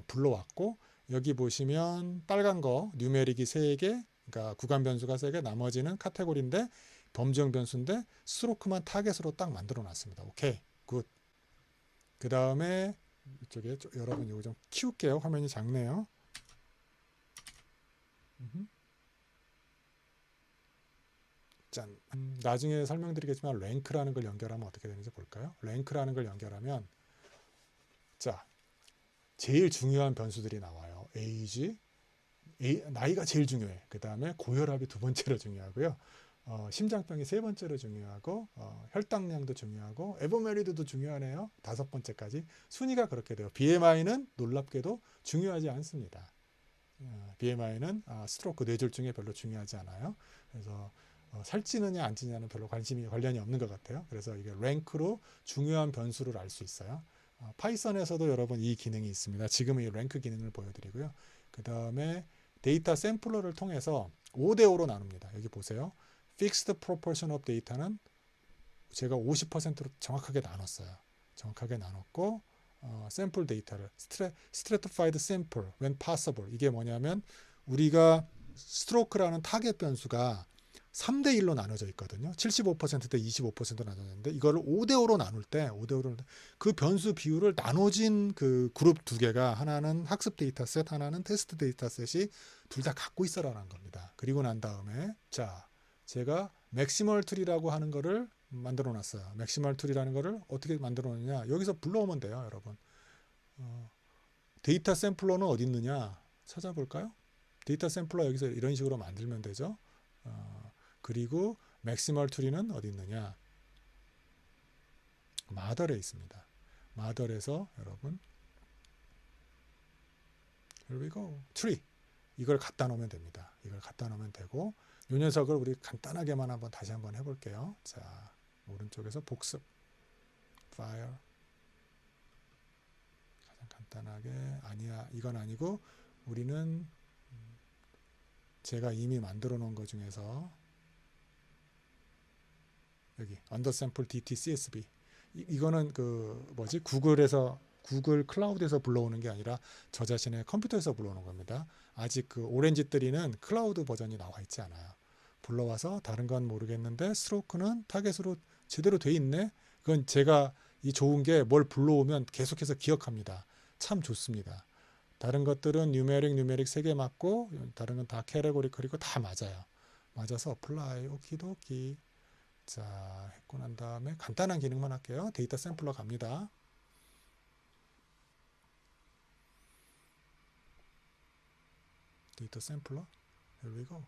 Speaker 2: 불러왔고, 여기 보시면 빨간 거 뉴메릭이 3개, 그러니까 구간 변수가 3개, 나머지는 카테고리인데 범정 변수인데 스트로크만 타겟으로 딱 만들어 놨습니다. 오케이, 굿. 그 다음에 이쪽에 여러분 이거 좀 키울게요. 화면이 작네요. 짠. 나중에 설명드리겠지만 랭크라는 걸 연결하면 어떻게 되는지 볼까요? 랭크라는 걸 연결하면 자, 제일 중요한 변수들이 나와요. 에이지, 나이가 제일 중요해. 그 다음에 고혈압이 2번째로 중요하고요. 심장병이 3번째로 중요하고, 혈당량도 중요하고, 에버메리드도 중요하네요. 5번째까지 순위가 그렇게 돼요. BMI는 놀랍게도 중요하지 않습니다. BMI는 스트로크 뇌졸 중에 별로 중요하지 않아요. 그래서 살찌느냐 안 찌느냐는 별로 관련이 없는 것 같아요. 그래서 이게 랭크로 중요한 변수를 알 수 있어요. 파이썬에서도 여러분 이 기능이 있습니다. 지금은 이 랭크 기능을 보여드리고요. 그 다음에 데이터 샘플러를 통해서 5대5로 나눕니다. 여기 보세요. Fixed Proportion of Data는 제가 50%로 정확하게 나눴어요. 정확하게 나눴고, 샘플 데이터를 Stratified Sample when possible, 이게 뭐냐면 우리가 스트로크라는 타겟 변수가 3대1로 나눠져 있거든요. 75%대 25% 나눠졌는데 이거를 5대5로 나눌 때 그 변수 비율을 나눠진 그 그룹 2개가, 하나는 학습 데이터셋, 하나는 테스트 데이터셋이 둘 다 갖고 있어라는 겁니다. 그리고 난 다음에 자, 제가 맥시멀 트리라고 하는 거를 만들어 놨어요. 맥시멀 트리라는 거를 어떻게 만들어 놓느냐, 여기서 불러오면 돼요, 여러분. 데이터 샘플러는 어디 있느냐 찾아볼까요? 데이터 샘플러 여기서 이런 식으로 만들면 되죠. 그리고 맥시멀 트리는 어디 있느냐? 마더에 있습니다. 마더에서 여러분 here we go. 트리. 이걸 갖다 놓으면 됩니다. 이걸 갖다 놓으면 되고 이 녀석을 우리 간단하게만 한번 다시 한번 해볼게요. 자, 오른쪽에서 복습 file 가장 간단하게 아니야 이건 아니고 우리는 제가 이미 만들어 놓은 것 중에서 여기 undersample dt csv 이거는 그 뭐지 구글에서 구글 클라우드에서 불러오는 게 아니라 저 자신의 컴퓨터에서 불러오는 겁니다. 아직 그 오렌지 뜨리는 클라우드 버전이 나와 있지 않아요. 불러와서 다른 건 모르겠는데 스트로크는 타겟으로 제대로 돼 있네. 그건 제가 이 좋은 게 뭘 불러오면 계속해서 기억합니다. 참 좋습니다. 다른 것들은 뉴메릭 3개 맞고 다른 건 다 캐테고리컬이고 다 맞아요. 맞아서 apply 오키도키. 자, 했고 난 다음에 간단한 기능만 할게요. 데이터 샘플러 갑니다. 데이터 샘플러 here we go.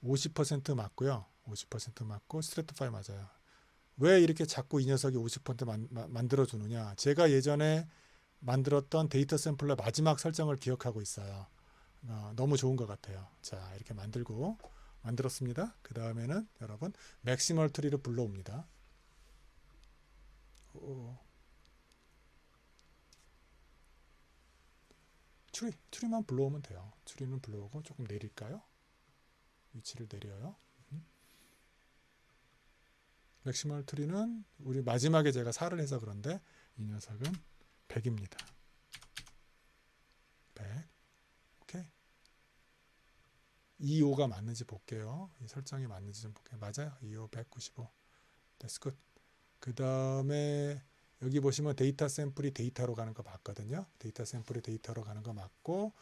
Speaker 2: 50% 맞고요. 50% 맞고 스트래티파이 맞아요. 왜 이렇게 자꾸 이 녀석이 50% 만들어 주느냐? 제가 예전에 만들었던 데이터 샘플러 마지막 설정을 기억하고 있어요. 너무 좋은 것 같아요. 자, 이렇게 만들었습니다. 그 다음에는 여러분 맥시멀 트리를 불러옵니다. 트리만 불러오면 돼요. 트리는 불러오고 조금 내릴까요? 위치를 내려요. 맥시멀 트리는 우리 마지막에 제가 4를 해서 그런데 이 녀석은 100입니다. 100. 오케이. 25가 맞는지 볼게요. 이 설정이 맞는지 좀 볼게요. 맞아요. 25, 195. That's good. 그 다음에 여기 보시면 데이터 샘플이 데이터로 가는 거 맞거든요. 데이터 샘플이 데이터로 가는 거 맞고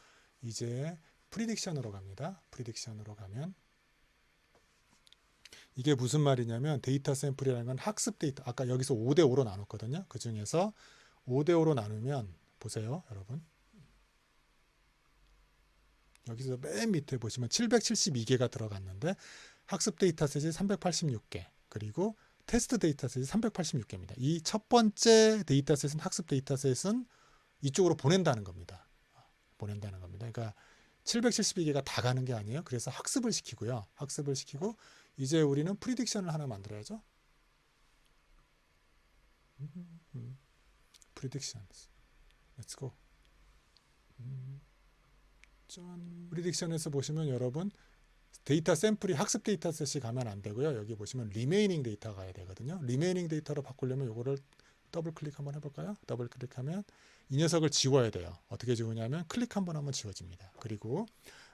Speaker 2: 이제 프리딕션으로 갑니다. 프리딕션으로 가면 이게 무슨 말이냐면 데이터 샘플이라는 건 학습 데이터. 아까 여기서 5대5로 나눴거든요. 그 중에서 5대5로 나누면 보세요. 여러분. 여기서 맨 밑에 보시면 772개가 들어갔는데 학습 데이터셋이 386개 그리고 테스트 데이터셋이 386개입니다. 이 첫 번째 데이터셋은 학습 데이터셋은 이쪽으로 보낸다는 겁니다. 보낸다는 겁니다. 그러니까 772개가 다 가는 게 아니에요. 그래서 학습을 시키고요. 학습을 시키고 이제 우리는 프리딕션을 하나 만들어야죠. predictions. Let's go. 짠. 프리딕션에서 보시면 여러분 데이터 샘플이 학습 데이터셋이 가면 안 되고요. 여기 보시면 리메이닝 데이터가 가야 되거든요. 리메이닝 데이터로 바꾸려면 이거를 더블 클릭 한번 해볼까요? 더블 클릭하면 이 녀석을 지워야 돼요. 어떻게 지우냐면 클릭 한번 하면 지워집니다. 그리고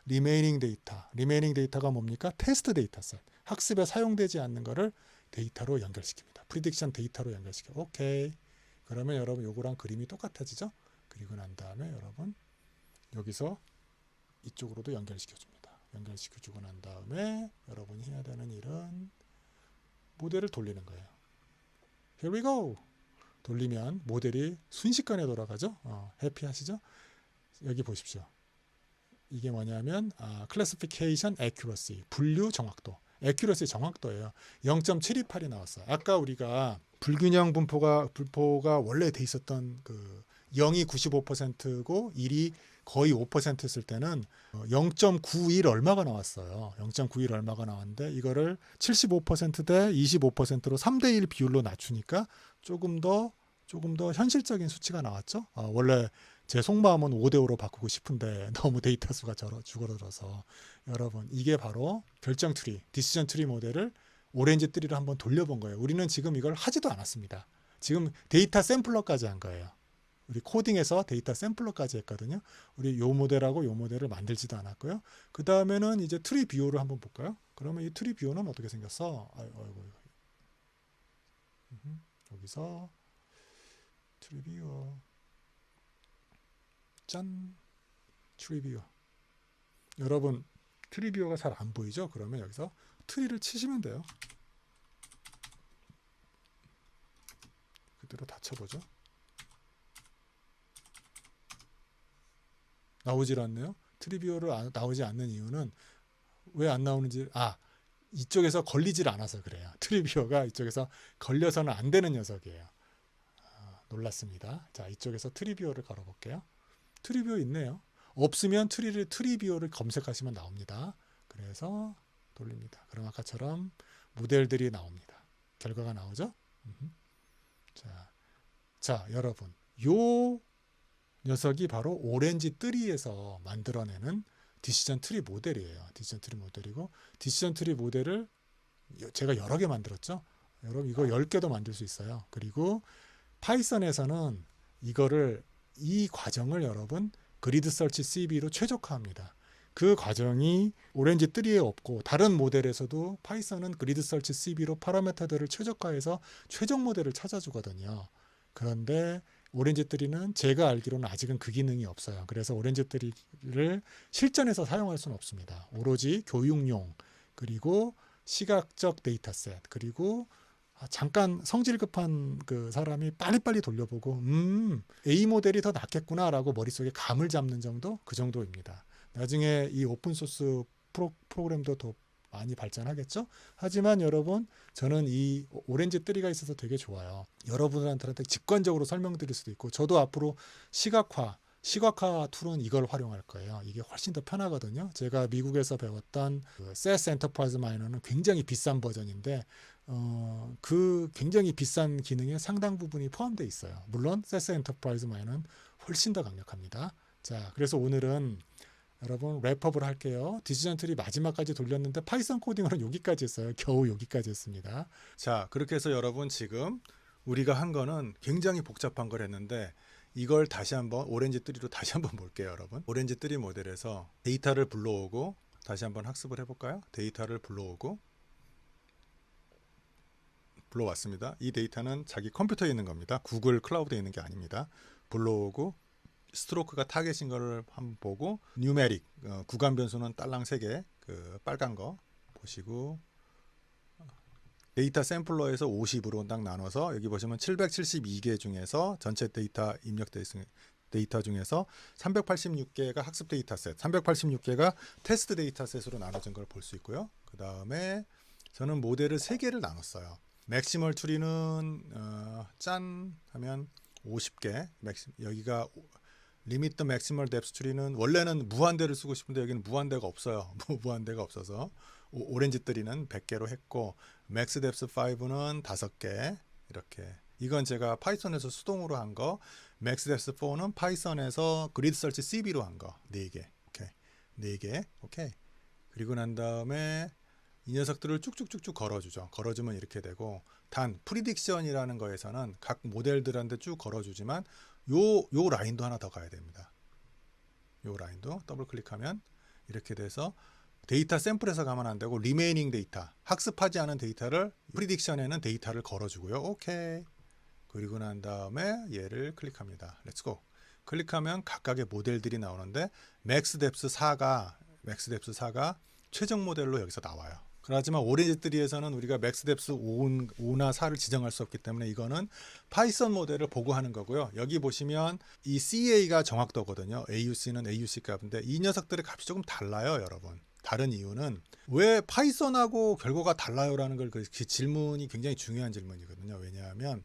Speaker 2: 리메이닝 데이터가 뭡니까? 테스트 데이터셋. 학습에 사용되지 않는 거를 데이터로 연결시킵니다. 프리딕션 데이터로 연결시켜. 오케이. 그러면 여러분 요거랑 그림이 똑같아지죠? 그리고 난 다음에 여러분 여기서 이쪽으로도 연결시켜줍니다. 연결시켜주고 난 다음에 여러분이 해야 되는 일은 모델을 돌리는 거예요. Here we go. 돌리면 모델이 순식간에 돌아가죠. 해피하시죠? 여기 보십시오. 이게 뭐냐면 classification accuracy, 분류 정확도. accuracy 정확도예요. 0.728이 나왔어요. 아까 우리가 불균형 분포가 원래 돼 있었던 그 0이 95%고 1이 거의 5%였을 때는 0.91 얼마가 나왔어요. 0.91 얼마가 나왔는데 이거를 75%대 25%로 3대1 비율로 낮추니까 조금 더 현실적인 수치가 나왔죠. 원래 제 속마음은 5대5로 바꾸고 싶은데 너무 데이터 수가 줄어들어서 여러분 이게 바로 결정 트리, 디시전 트리 모델을 오렌지 트리로 한번 돌려본 거예요. 우리는 지금 이걸 하지도 않았습니다. 지금 데이터 샘플러까지 한 거예요. 우리 코딩에서 데이터 샘플러까지 했거든요. 우리 요 모델하고 요 모델을 만들지도 않았고요. 그 다음에는 이제 트리 뷰어를 한번 볼까요? 그러면 이 트리 뷰어는 어떻게 생겼어? 아이고. 여기서 트리 뷰어. 짠. 트리 뷰어. 여러분 트리 뷰어가 잘 안 보이죠? 그러면 여기서 트리를 치시면 돼요. 그대로 다 쳐보죠. 나오질 않네요. 트리뷰어를 나오지 않는 이유는 왜 안 나오는지 이쪽에서 걸리질 않아서 그래요. 트리뷰어가 이쪽에서 걸려서는 안 되는 녀석이에요. 놀랐습니다. 자, 이쪽에서 트리뷰어를 걸어볼게요. 트리뷰어 있네요. 없으면 트리뷰어를 검색하시면 나옵니다. 그래서 돌립니다. 그럼 아까처럼 모델들이 나옵니다. 결과가 나오죠? 자, 여러분, 요 녀석이 바로 오렌지 뜨리에서 만들어내는 디시전 트리 모델이에요. 디시전 트리 모델이고, 디시전 트리 모델을 제가 여러 개 만들었죠. 여러분, 이거 10개도 만들 수 있어요. 그리고 파이썬에서는 이 과정을 여러분 그리드 설치 CB로 최적화합니다. 그 과정이 오렌지 뜨리에 없고, 다른 모델에서도 파이썬은 그리드 설치 CB로 파라미터들을 최적화해서 최종 모델을 찾아주거든요. 그런데 오렌지 뜨리는 제가 알기로는 아직은 그 기능이 없어요. 그래서 오렌지 뜨리를 실전에서 사용할 수는 없습니다. 오로지 교육용, 그리고 시각적 데이터셋, 그리고 잠깐 성질 급한 그 사람이 빨리빨리 돌려보고 A 모델이 더 낫겠구나라고 머릿속에 감을 잡는 정도? 그 정도입니다. 나중에 이 오픈소스 프로그램도 더 많이 발전하겠죠? 하지만 여러분, 저는 이 오렌지 뜨리가 있어서 되게 좋아요. 여러분들한테 직관적으로 설명드릴 수도 있고, 저도 앞으로 시각화 툴은 이걸 활용할 거예요. 이게 훨씬 더 편하거든요. 제가 미국에서 배웠던 그 SAS 엔터프라이즈 마이너는 굉장히 비싼 버전인데 그 굉장히 비싼 기능의 상당 부분이 포함되어 있어요. 물론 SAS 엔터프라이즈 마이너는 훨씬 더 강력합니다. 자, 그래서 오늘은 여러분 랩업을 할게요. 디시전 트리 마지막까지 돌렸는데 파이썬 코딩으로는 여기까지 했어요. 겨우 여기까지 했습니다.
Speaker 1: 자, 그렇게 해서 여러분 지금 우리가 한 거는 굉장히 복잡한 걸 했는데, 이걸 다시 한번 오렌지 뜨리로 다시 한번 볼게요, 여러분. 오렌지 뜨리 모델에서 데이터를 불러오고, 다시 한번 학습을 해볼까요? 데이터를 불러왔습니다. 이 데이터는 자기 컴퓨터에 있는 겁니다. 구글 클라우드에 있는 게 아닙니다. 불러오고, 스트로크가 타겟인 거를 한번 보고, 뉴메릭 구간 변수는 딸랑 3개, 그 빨간 거 보시고, 데이터 샘플러에서 50으로 딱 나눠서 여기 보시면 772개 중에서 전체 데이터 입력돼 있는 데이터 중에서 386개가 학습 데이터셋, 386개가 테스트 데이터셋으로 나눠진 걸 볼 수 있고요. 그 다음에 저는 모델을 3개를 나눴어요. 맥시멀 트리는 짠 하면 50개, 여기가 리미트 맥시멀 뎁스 트리는 원래는 무한대를 쓰고 싶은데 여기는 무한대가 없어요. 무한대가 없어서 오렌지 뜨리는 100개로 했고, 맥스 뎁스 5는 5개 이렇게. 이건 제가 파이썬에서 수동으로 한 거, 맥스 뎁스 4는 파이썬에서 그리드 설치 CB로 한 거 4개. 오케이. 4개. 오케이. 그리고 난 다음에 이 녀석들을 쭉쭉쭉쭉 걸어주죠. 걸어주면 이렇게 되고, 단 프리딕션이라는 거에서는 각 모델들한테 쭉 걸어주지만 요 라인도 하나 더 가야 됩니다. 요 라인도 더블 클릭하면 이렇게 돼서 데이터 샘플에서 가면 안 되고 리메이닝 데이터, 학습하지 않은 데이터를 프리딕션에는 데이터를 걸어주고요. 오케이. 그리고 난 다음에 얘를 클릭합니다. 렛츠고. 클릭하면 각각의 모델들이 나오는데 맥스 뎁스 4가 최종 모델로 여기서 나와요. 그렇지만 오렌지 뜨리에서는 우리가 맥스 뎁스 5나 4를 지정할 수 없기 때문에 이거는 파이썬 모델을 보고 하는 거고요. 여기 보시면 이 CA가 정확도거든요. AUC는 AUC 값인데 이 녀석들의 값이 조금 달라요, 여러분. 다른 이유는 왜 파이썬하고 결과가 달라요라는 걸 그 질문이 굉장히 중요한 질문이거든요. 왜냐하면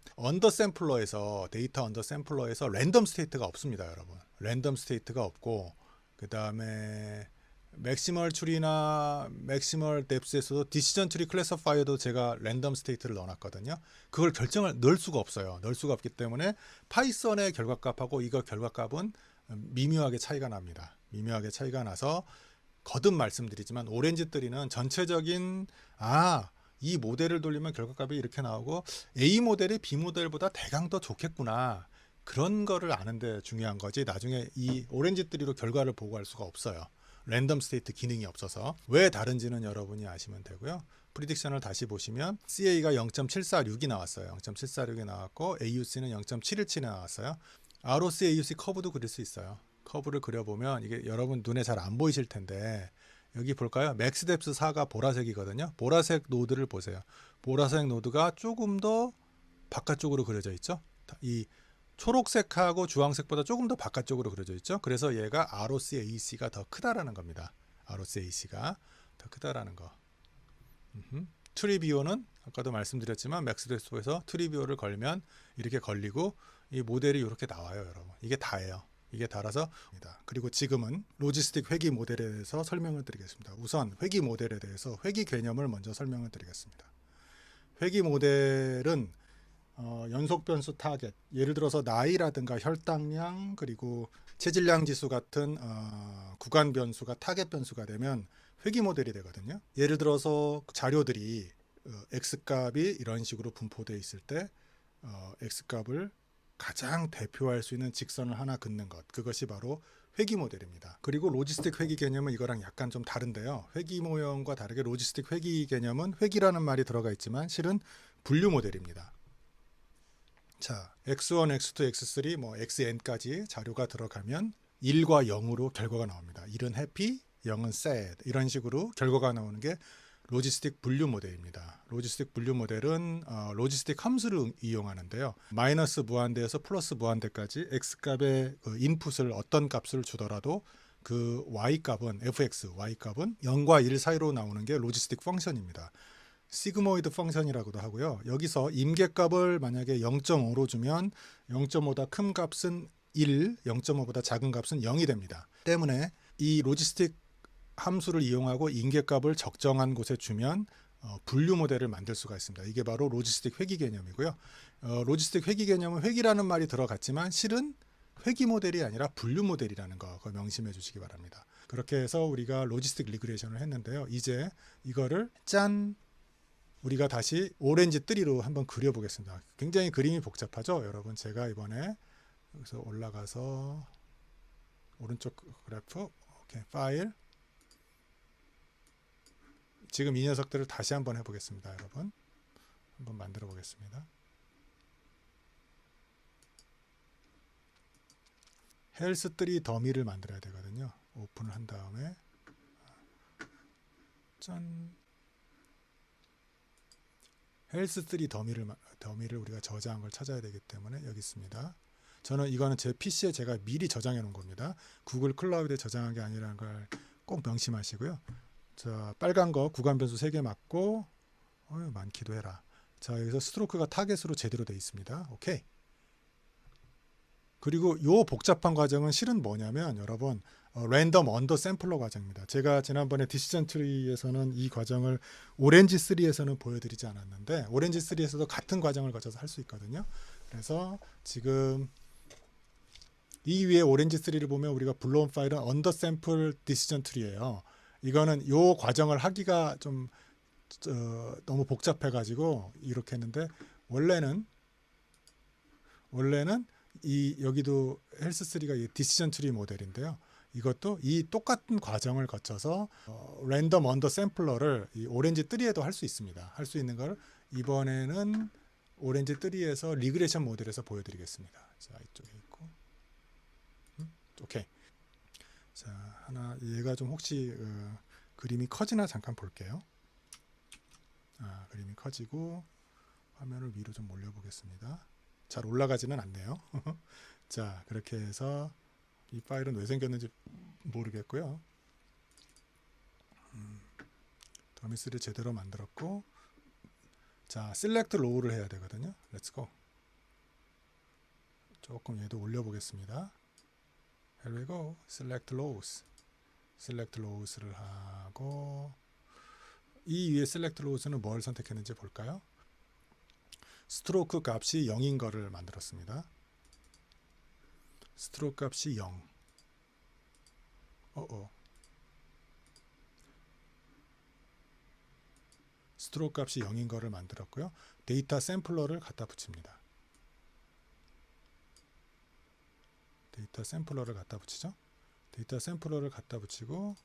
Speaker 1: 데이터 언더 샘플러에서 랜덤 스테이트가 없습니다, 여러분. 랜덤 스테이트가 없고, 그 다음에 맥시멀 트리나 맥시멀 뎁스에서도 디시전 트리 클래시파이어도 제가 랜덤 스테이트를 넣어놨거든요. 그걸 넣을 수가 없어요. 넣을 수가 없기 때문에 파이썬의 결과값하고 이거 결과값은 미묘하게 차이가 납니다. 미묘하게 차이가 나서 거듭 말씀드리지만 오렌지 뜨리는 전체적인 이 모델을 돌리면 결과값이 이렇게 나오고 A 모델이 B 모델보다 대강 더 좋겠구나. 그런 거를 아는데 중요한 거지. 나중에 이 오렌지 뜨리로 결과를 보고할 수가 없어요. 랜덤 스테이트 기능이 없어서. 왜 다른지는 여러분이 아시면 되고요. 프리딕션을 다시 보시면 CA가 0.746이 나왔어요. 0.746이 나왔고 AUC는 0.717이 나왔어요. ROC, AUC 커브도 그릴 수 있어요. 커브를 그려보면 이게 여러분 눈에 잘 안 보이실 텐데 여기 볼까요? 맥스 뎁스 4가 보라색이거든요. 보라색 노드를 보세요. 보라색 노드가 조금 더 바깥쪽으로 그려져 있죠. 이 초록색하고 주황색보다 조금 더 바깥쪽으로 그려져 있죠. 그래서 얘가 ROC, AC가 더 크다라는 겁니다. ROC, AC가. 더 크다라는 거. 트리비오는 아까도 말씀드렸지만 맥스데스크에서 트리비오를 걸면 이렇게 걸리고 이 모델이 이렇게 나와요, 여러분. 이게 다예요. 이게 달아서 그리고 지금은 로지스틱 회귀 모델에 대해서 설명을 드리겠습니다. 우선 회귀 모델에 대해서 회귀 개념을 먼저 설명을 드리겠습니다. 회귀 모델은 연속 변수 타겟, 예를 들어서 나이라든가 혈당량 그리고 체질량 지수 같은 구간 변수가 타겟 변수가 되면 회귀 모델이 되거든요. 예를 들어서 자료들이 X값이 이런 식으로 분포되어 있을 때 X값을 가장 대표할 수 있는 직선을 하나 긋는 것, 그것이 바로 회귀 모델입니다. 그리고 로지스틱 회귀 개념은 이거랑 약간 좀 다른데요. 회귀 모형과 다르게 로지스틱 회귀 개념은 회귀라는 말이 들어가 있지만 실은 분류 모델입니다. 자, X1, X2, X3, 뭐 XN까지 자료가 들어가면 1과 0으로 결과가 나옵니다. 1은 해피, 0은 sad 이런 식으로 결과가 나오는 게 로지스틱 분류 모델입니다. 로지스틱 분류 모델은 로지스틱 함수를 이용하는데요. 마이너스 무한대에서 플러스 무한대까지 x값의 그 인풋을 어떤 값을 주더라도 그 y값은 fx, y값은 0과 1 사이로 나오는 게 로지스틱 펑션입니다. 시그모이드 펑션이라고도 하고요. 여기서 임계값을 만약에 0.5로 주면 0.5보다 큰 값은 1, 0.5보다 작은 값은 0이 됩니다. 때문에 이 로지스틱 함수를 이용하고 임계값을 적정한 곳에 주면 분류 모델을 만들 수가 있습니다. 이게 바로 로지스틱 회귀 개념이고요. 로지스틱 회귀 개념은 회귀라는 말이 들어갔지만 실은 회귀 모델이 아니라 분류 모델이라는 거 명심해 주시기 바랍니다. 그렇게 해서 우리가 로지스틱 리그레이션을 했는데요. 이제 이거를 짠! 우리가 다시 오렌지 뜨리로 한번 그려보겠습니다. 굉장히 그림이 복잡하죠? 여러분, 제가 이번에 여기서 올라가서 오른쪽 그래프, 오케이, 파일, 지금 이 녀석들을 다시 한번 해보겠습니다. 여러분, 한번 만들어 보겠습니다. 헬스3 더미를 만들어야 되거든요. 오픈을 한 다음에 짠, 헬스3 더미를 우리가 저장한 걸 찾아야 되기 때문에 여기 있습니다. 저는 이거는 제 PC에 제가 미리 저장해 놓은 겁니다. 구글 클라우드에 저장한 게 아니라는 걸 꼭 명심하시고요. 자, 빨간 거 구간 변수 3개 맞고 많기도 해라. 자, 여기서 스트로크가 타겟으로 제대로 되어 있습니다. 오케이. 그리고 요 복잡한 과정은 실은 뭐냐면 여러분 랜덤 언더 샘플러 과정입니다. 제가 지난번에 디시전 트리에서는 이 과정을 오렌지 3에서는 보여드리지 않았는데 오렌지 3에서도 같은 과정을 거쳐서 할 수 있거든요. 그래서 지금 이 위에 오렌지 3를 보면 우리가 불러온 파일은 언더 샘플 디시전 트리예요. 이거는 요 과정을 하기가 좀 너무 복잡해가지고 이렇게 했는데 원래는 이 여기도 헬스3가 이 디시전 트리 모델인데요. 이것도 이 똑같은 과정을 거쳐서 랜덤 언더 샘플러를 이 오렌지 3에도 할 수 있습니다. 할 수 있는 걸 이번에는 오렌지 3에서 리그레이션 모델에서 보여드리겠습니다. 자, 이쪽에 있고, 오케이. 자, 하나 얘가 좀 혹시 그림이 커지나 잠깐 볼게요. 그림이 커지고 화면을 위로 좀 올려보겠습니다. 잘 올라가지는 않네요. 자, 그렇게 해서 이 파일은 왜 생겼는지 모르겠고요. 더미스를 제대로 만들었고, 자, 셀렉트 로우를 해야 되거든요. 렛츠고. 조금 얘도 올려보겠습니다. Here we go. Select rows. Select rows를 하고 이 위에 Select rows는 뭘 선택했는지 볼까요? 스트로크 값이 0인 거를 만들었습니다. 스트로크 값이 0. 스트로크 값이 0인 거를 만들었고요. 데이터 샘플러를 갖다 붙입니다. 데이터 샘플러를 갖다 붙이죠. 데이터 샘플러를 갖다 붙이고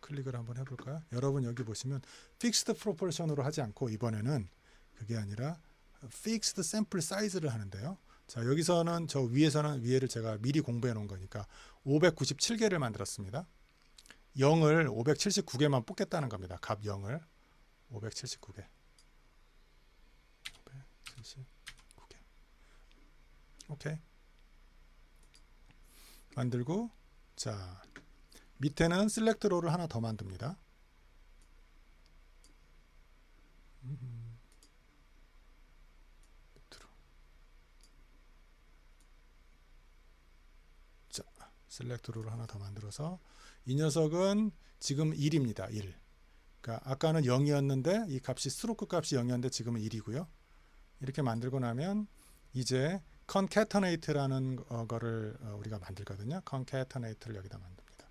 Speaker 1: 클릭을 한번 해볼까요? 여러분 여기 보시면 픽스드 프로포션으로 하지 않고 이번에는 그게 아니라 픽스드 샘플 사이즈를 하는데요. 자, 여기서는 저 위에를 제가 미리 공부해 놓은 거니까 597개를 만들었습니다. 0을 579개만 뽑겠다는 겁니다. 값 0을 579개. 579개. 오케이. 만들고, 자, 밑에는 셀렉트 로우를 하나 더 만듭니다.
Speaker 2: 밑으로. 자, 셀렉트 룰을 하나 더 만들어서 이 녀석은 지금 1입니다. 1. 그러니까 아까는 0이었는데 이 값이 스트로크 값이 0이었는데 지금은 1이고요. 이렇게 만들고 나면 이제 concatenate라는 거를 우리가 만들거든요. concatenate를 여기다 만듭니다.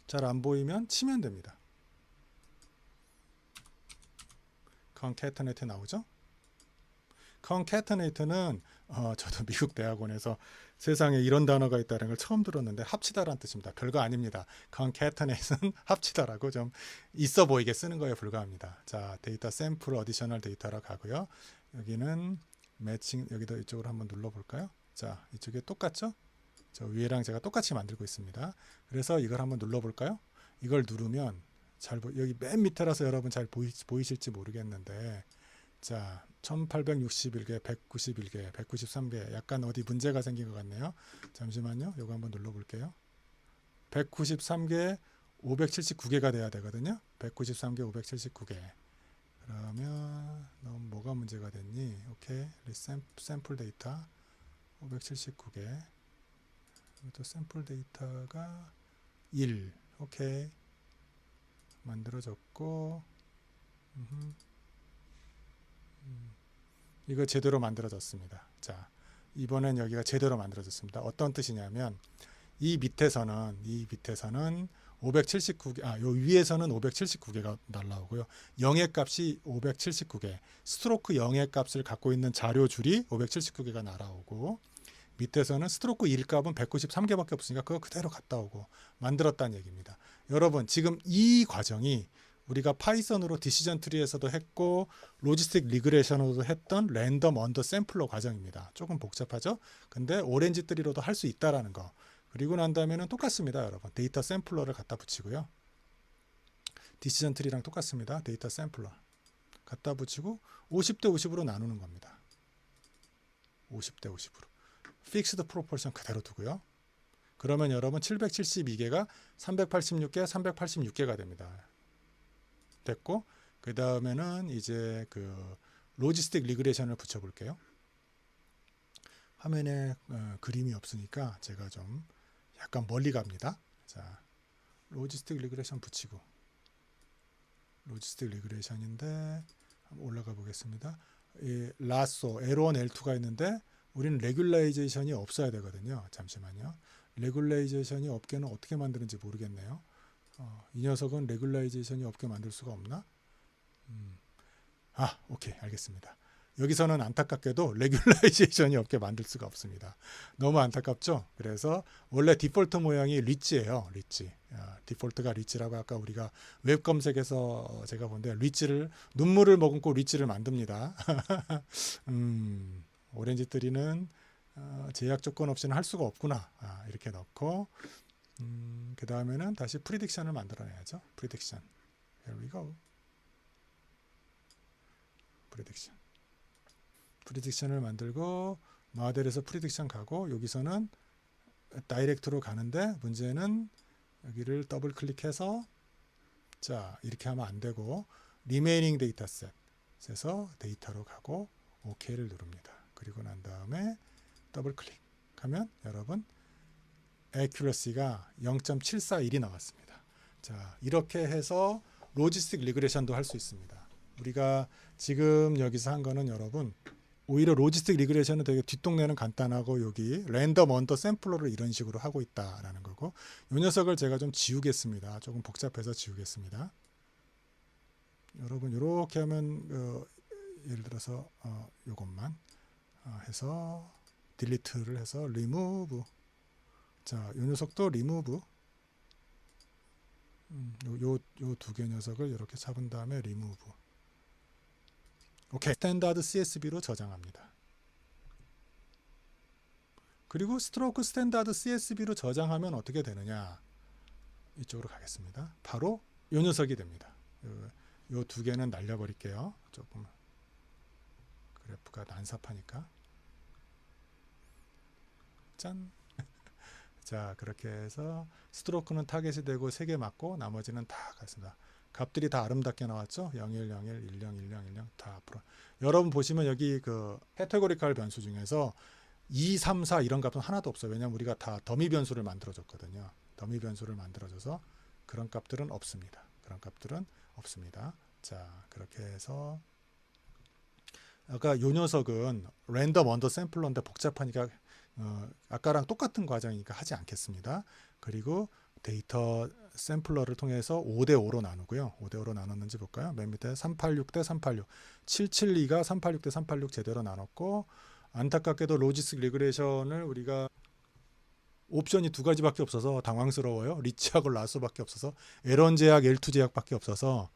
Speaker 2: 잘 안 보이면 치면 됩니다. concatenate 나오죠? concatenate는 저도 미국 대학원에서 세상에 이런 단어가 있다는 걸 처음 들었는데 합치다라는 뜻입니다. 별거 아닙니다. concatenate는 합치다라고 좀 있어 보이게 쓰는 거에 불과합니다. 자, 데이터 샘플 어디셔널 데이터로 가고요. 여기는 매칭, 여기도 이쪽으로 한번 눌러볼까요? 자, 이쪽에 똑같죠? 저 위에랑 제가 똑같이 만들고 있습니다. 그래서 이걸 한번 눌러볼까요? 이걸 누르면 여기 맨 밑에라서 여러분 잘 보이실지 모르겠는데, 자, 1861개, 191개, 193개, 약간 어디 문제가 생긴 것 같네요. 잠시만요. 이거 한번 눌러볼게요. 193개, 579개가 돼야 되거든요. 193개, 579개. 그러면 너 뭐가 문제가 됐니? 오케이. 샘플 데이터 579개. 또 샘플 데이터가 1. 오케이. 만들어졌고, 이거 제대로 만들어졌습니다. 자, 이번엔 여기가 제대로 만들어졌습니다. 어떤 뜻이냐면 이 밑에서는 579개, 요 위에서는 579개가 날라오고요. 0의 값이 579개, 스트로크 0의 값을 갖고 있는 자료 줄이 579개가 날아오고, 밑에서는 스트로크 1 값은 193개밖에 없으니까 그거 그대로 갔다 오고 만들었다는 얘기입니다. 여러분, 지금 이 과정이 우리가 파이썬으로 디시전 트리에서도 했고 로지스틱 리그레션으로도 했던 랜덤 언더 샘플러 과정입니다. 조금 복잡하죠? 근데 오렌지 트리로도 할 수 있다라는 거. 그리고 난 다음에는 똑같습니다, 여러분. 데이터 샘플러를 갖다 붙이고요. 디시전 트리랑 똑같습니다. 데이터 샘플러 갖다 붙이고 50대 50으로 나누는 겁니다. 50대 50으로. 픽스드 프로포션 그대로 두고요. 그러면 여러분 772개가 386개, 386개가 됩니다. 됐고, 그 다음에는 이제 그 로지스틱 리그레션을 붙여볼게요. 화면에 그림이 없으니까 제가 좀 약간 멀리 갑니다. 자, 로지스틱 리그레션 붙이고, 로지스틱 리그레션인데 한번 올라가 보겠습니다. 이 라쏘 L1, L2가 있는데 우리는 레귤라이제이션이 없어야 되거든요. 잠시만요. 레귤라이제이션이 없게는 어떻게 만드는지 모르겠네요. 이 녀석은 레귤라이제이션이 없게 만들 수가 없나? 오케이, 알겠습니다. 여기서는 안타깝게도 레귤라이제이션이 없게 만들 수가 없습니다. 너무 안타깝죠? 그래서 원래 디폴트 모양이 리치예요. 리치. 디폴트가 리치라고 아까 우리가 웹 검색에서 제가 본데 리치를 눈물을 머금고 리치를 만듭니다. 오렌지 트리는 제약 조건 없이는 할 수가 없구나. 이렇게 넣고 그 다음에는 다시 프리딕션을 만들어내야죠. 프리딕션. Here we go. 프리딕션을 만들고 모델에서 프리딕션 가고 여기서는 다이렉트로 가는데 문제는 여기를 더블 클릭해서 자 이렇게 하면 안 되고 리메이닝 데이터셋에서 데이터로 가고 OK를 누릅니다. 그리고 난 다음에 더블 클릭하면 여러분 accuracy가 0.741이 나왔습니다. 자, 이렇게 해서 로지스틱 리그레션도 할 수 있습니다. 우리가 지금 여기서 한 거는 여러분 오히려 로지스틱 리그레션은 되게 뒷동네는 간단하고 여기 랜덤 언더 샘플러를 이런 식으로 하고 있다라는 거고 이 녀석을 제가 좀 지우겠습니다. 조금 복잡해서 지우겠습니다. 여러분 이렇게 하면 예를 들어서 요것만 해서 딜리트를 해서 remove 자, 이 녀석도 remove 요 두 개 녀석을 이렇게 잡은 다음에 remove 오케이. 스탠다드 CSV로 저장합니다. 그리고 스트로크 스탠다드 CSV로 저장하면 어떻게 되느냐 이쪽으로 가겠습니다. 바로 이 녀석이 됩니다. 요 두 개는 날려버릴게요. 조금 그래프가 난삽하니까 짠. 자, 그렇게 해서 스트로크는 타겟이 되고 3개 맞고 나머지는 다 갔습니다. 값들이 다 아름답게 나왔죠. 01, 01, 10, 10, 10 다 앞으로. 여러분 보시면 여기 그 카테고리컬 변수 중에서 2, 3, 4 이런 값은 하나도 없어요. 왜냐하면 우리가 다 더미 변수를 만들어줬거든요. 더미 변수를 만들어줘서 그런 값들은 없습니다. 그런 값들은 없습니다. 자, 그렇게 해서 아까 요 녀석은 랜덤 언더 샘플러인데 복잡하니까 아까랑 똑같은 과정이니까 하지 않겠습니다. 그리고 데이터 샘플러를 통해서 5대5로 나누고요. 5대5로 나눴는지 볼까요? 맨 밑에 386 대 386. 772가 386 대 386 제대로 나눴고 안타깝게도 로지스틱 리그레이션을 우리가 옵션이 두 가지밖에 없어서 당황스러워요. 리치하고 라소밖에 없어서 에런 제약, L2 제약밖에 없어서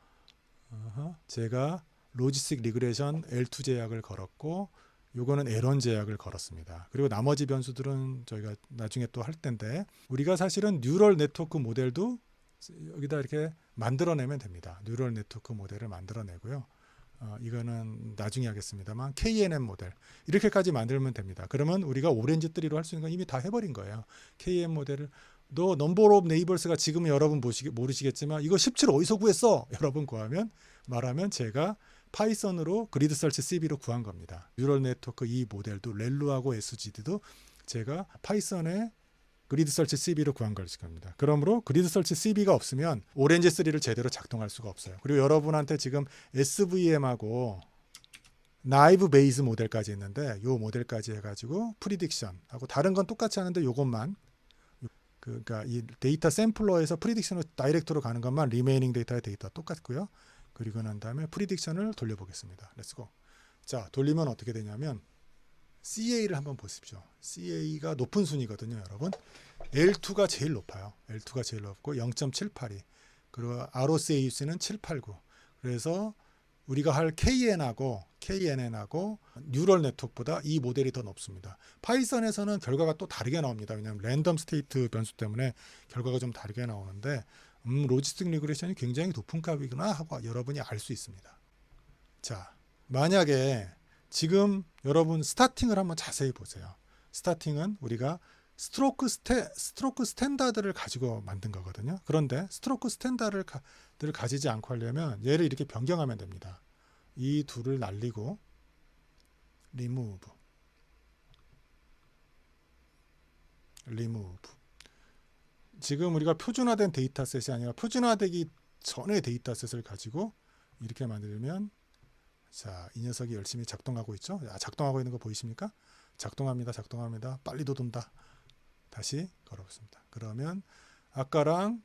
Speaker 2: 제가 로지스틱 리그레이션 L2 제약을 걸었고 요거는 에런 제약을 걸었습니다. 그리고 나머지 변수들은 저희가 나중에 또 할 텐데 우리가 사실은 뉴럴 네트워크 모델도 여기다 이렇게 만들어내면 됩니다. 뉴럴 네트워크 모델을 만들어내고요. 이거는 나중에 하겠습니다만 KNN 모델 이렇게까지 만들면 됩니다. 그러면 우리가 오렌지 뜨리로 할 수 있는 건 이미 다 해버린 거예요. KNN 모델을 너 넘버 오브 네이버스가 지금 여러분 모르시겠지만 이거 17 어디서 구했어? 여러분 구하면 말하면 제가 파이썬으로 그리드 설치 CB로 구한 겁니다. 뉴럴 네트워크 이 모델도 렐루하고 SGD도 제가 파이썬에 그리드 설치 CB로 구한 걸 겁니다. 그러므로 그리드 설치 CB가 없으면 오렌지 3를 제대로 작동할 수가 없어요. 그리고 여러분한테 지금 SVM하고 나이브 베이스 모델까지 있는데 요 모델까지 해가지고 프리딕션하고 다른 건 똑같이 하는데 요것만 그러니까 이 데이터 샘플러에서 프리딕션으로 다이렉트로 가는 것만 리메이닝 데이터의 데이터 똑같고요. 그리고 난 다음에 프리딕션을 돌려보겠습니다. 렛츠고. 자, 돌리면 어떻게 되냐면 CA를 한번 보십시오. CA가 높은 순위거든요, 여러분. L2가 제일 높아요. L2가 제일 높고 0.782. 그리고 ROCAUC는 789. 그래서 우리가 할 KNN하고 뉴럴 네트워크보다 이 모델이 더 높습니다. 파이썬에서는 결과가 또 다르게 나옵니다. 왜냐하면 랜덤 스테이트 변수 때문에 결과가 좀 다르게 나오는데 로지스틱 리그레이션이 굉장히 높은 값이구나 하고 여러분이 알 수 있습니다. 자, 만약에 지금 여러분 스타팅을 한번 자세히 보세요. 스타팅은 우리가 스트로크 스탠다드를 가지고 만든 거거든요. 그런데 스트로크 스탠다드를 가지지 않고 하려면 얘를 이렇게 변경하면 됩니다. 이 둘을 날리고 remove 지금 우리가 표준화된 데이터셋이 아니라 표준화되기 전의 데이터셋을 가지고 이렇게 만들면 자, 이 녀석이 열심히 작동하고 있죠. 작동하고 있는 거 보이십니까? 작동합니다. 빨리도 돈다. 다시 걸어보겠습니다. 그러면 아까랑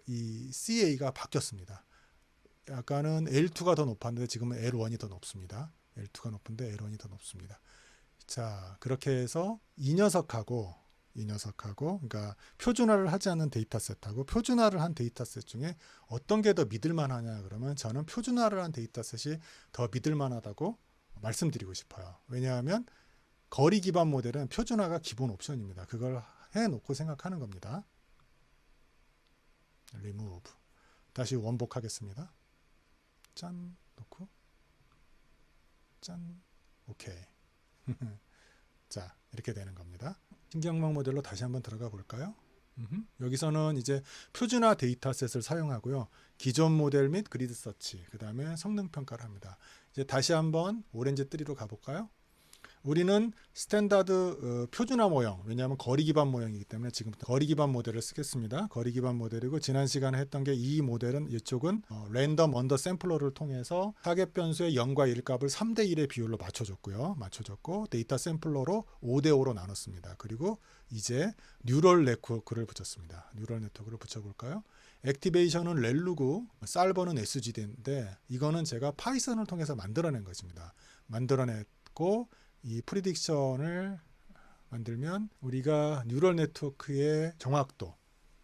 Speaker 2: 이 CA가 바뀌었습니다. 아까는 L2가 더 높았는데 지금은 L1이 더 높습니다. L2가 높은데 L1이 더 높습니다. 자, 그렇게 해서 이 녀석하고 그러니까 표준화를 하지 않은 데이터셋하고 표준화를 한 데이터셋 중에 어떤 게 더 믿을만하냐 그러면 저는 표준화를 한 데이터셋이 더 믿을만하다고 말씀드리고 싶어요. 왜냐하면 거리 기반 모델은 표준화가 기본 옵션입니다. 그걸 해놓고 생각하는 겁니다. remove 다시 원복하겠습니다. 짠 놓고 짠 오케이. 자, 이렇게 되는 겁니다. 신경망 모델로 다시 한번 들어가 볼까요? 여기서는 이제 표준화 데이터셋을 사용하고요. 기존 모델 및 그리드 서치, 그 다음에 성능 평가를 합니다. 이제 다시 한번 오렌지 3로 가볼까요? 우리는 스탠다드 표준화 모형, 왜냐하면 거리 기반 모형이기 때문에 지금부터 거리 기반 모델을 쓰겠습니다. 거리 기반 모델이고 지난 시간에 했던 게 이 모델은 이쪽은 랜덤 언더 샘플러를 통해서 타겟 변수의 0과 1 값을 3대 1의 비율로 맞춰줬고 데이터 샘플러로 5대5로 나눴습니다. 그리고 이제 뉴럴 네트워크를 붙였습니다. 뉴럴 네트워크를 붙여볼까요? 액티베이션은 렐루고 살버는 SGD인데 이거는 제가 파이썬을 통해서 만들어낸 것입니다. 만들어냈고 이 프리딕션을 만들면 우리가 뉴럴 네트워크의 정확도,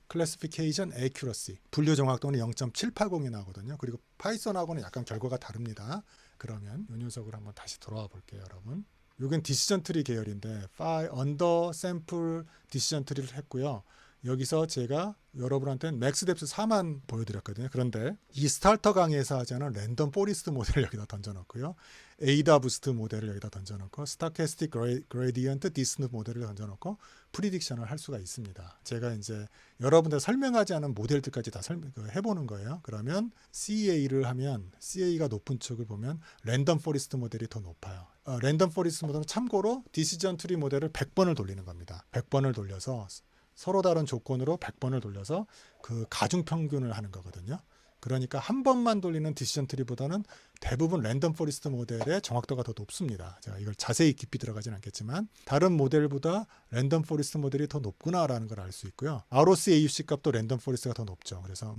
Speaker 2: 클래시피케이션 애큐러시, 분류 정확도는 0.780이 나오거든요. 그리고 파이썬하고는 약간 결과가 다릅니다. 그러면 이 녀석으로 한번 다시 돌아와 볼게요, 여러분. 이건 디시전 트리 계열인데 언더 샘플 디시전 트리를 했고요. 여기서 제가 여러분한테는 맥스뎁스 4만 보여드렸거든요. 그런데 이 스타터 강의에서 하자는 랜덤 포리스트 모델을 여기다 던져놓고요. 에이다 부스트 모델을 여기다 던져놓고 스타캐스틱 그레디언트 디스턴트 모델을 던져놓고 프리딕션을 할 수가 있습니다. 제가 이제 여러분들 설명하지 않은 모델들까지 다 해보는 거예요. 그러면 CA를 하면 CA가 높은 쪽을 보면 랜덤 포리스트 모델이 더 높아요. 랜덤 포리스트 모델은 참고로 디시전 트리 모델을 100번을 돌리는 겁니다. 100번을 돌려서 서로 다른 조건으로 100번을 돌려서 그 가중 평균을 하는 거거든요. 그러니까 한 번만 돌리는 디시전 트리보다는 대부분 랜덤 포리스트 모델의 정확도가 더 높습니다. 제가 이걸 자세히 깊이 들어가진 않겠지만 다른 모델보다 랜덤 포리스트 모델이 더 높구나라는 걸 알 수 있고요. ROC AUC 값도 랜덤 포리스트가 더 높죠. 그래서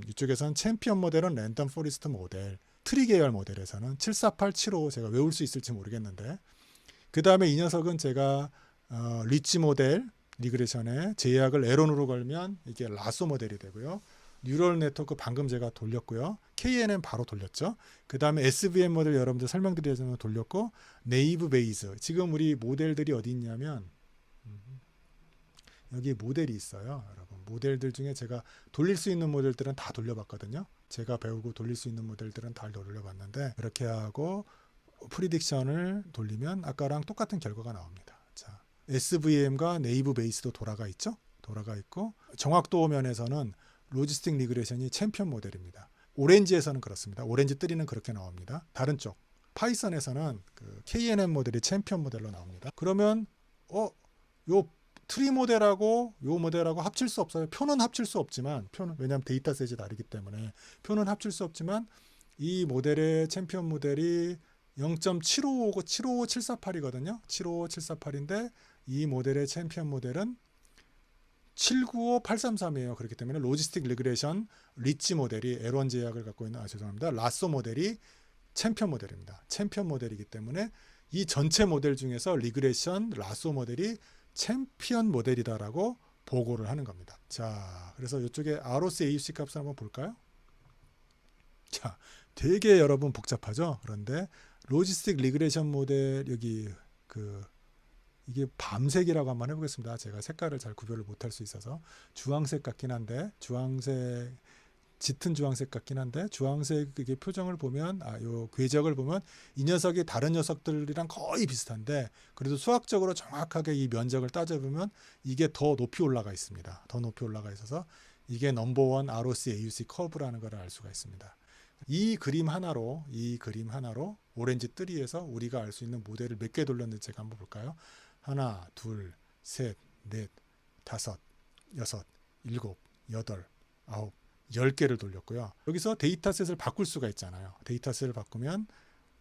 Speaker 2: 이쪽에서는 챔피언 모델은 랜덤 포리스트 모델, 트리 계열 모델에서는 74875 제가 외울 수 있을지 모르겠는데 그 다음에 이 녀석은 제가 리치 모델 리그레션에 제약을 에론으로 걸면 이게 라소 모델이 되고요. 뉴럴 네트워크 방금 제가 돌렸고요. KNN 바로 돌렸죠. 그 다음에 SVM 모델 여러분들 설명드리자면 돌렸고 네이브 베이스 지금 우리 모델들이 어디 있냐면 여기 모델이 있어요. 여러분 모델들 중에 제가 돌릴 수 있는 모델들은 다 돌려봤거든요. 제가 배우고 돌릴 수 있는 모델들은 다 돌려봤는데 이렇게 하고 프리딕션을 돌리면 아까랑 똑같은 결과가 나옵니다. 자, SVM과 네이브 베이스도 돌아가 있죠. 돌아가 있고 정확도 면에서는 로지스틱 리그레션이 챔피언 모델입니다. 오렌지에서는 그렇습니다. 오렌지 3는 그렇게 나옵니다. 다른 쪽 파이썬에서는 그 KNN 모델이 챔피언 모델로 나옵니다. 그러면 요 트리 모델하고 요 모델하고 합칠 수 없어요. 표는 합칠 수 없지만 표는 왜냐하면 데이터셋이 다르기 때문에 표는 합칠 수 없지만 이 모델의 챔피언 모델이 0.755748이거든요. 75748인데 이 모델의 챔피언 모델은 795833이에요. 그렇기 때문에 로지스틱 리그레션 리치 모델이 L1 제약을 갖고 있는 죄송합니다. 라소 모델이 챔피언 모델입니다. 챔피언 모델이기 때문에 이 전체 모델 중에서 리그레션 라소 모델이 챔피언 모델이다라고 보고를 하는 겁니다. 자, 그래서 이쪽에 ROC AUC 값을 한번 볼까요? 자, 되게 여러분 복잡하죠? 그런데 로지스틱 리그레션 모델 여기 이게 밤색이라고 한번 해보겠습니다. 제가 색깔을 잘 구별을 못할 수 있어서 주황색 같긴 한데 주황색 짙은 주황색 같긴 한데 주황색 이게 표정을 보면 요 궤적을 보면 이 녀석이 다른 녀석들이랑 거의 비슷한데 그래도 수학적으로 정확하게 이 면적을 따져보면 이게 더 높이 올라가 있습니다. 더 높이 올라가 있어서 이게 넘버원 ROC AUC 커브라는 걸 알 수가 있습니다. 이 그림 하나로 오렌지 3에서 우리가 알 수 있는 모델을 몇 개 돌렸는지 제가 한번 볼까요? 하나, 둘, 셋, 넷, 다섯, 여섯, 일곱, 여덟, 아홉, 10개를 돌렸고요. 여기서 데이터셋을 바꿀 수가 있잖아요. 데이터셋을 바꾸면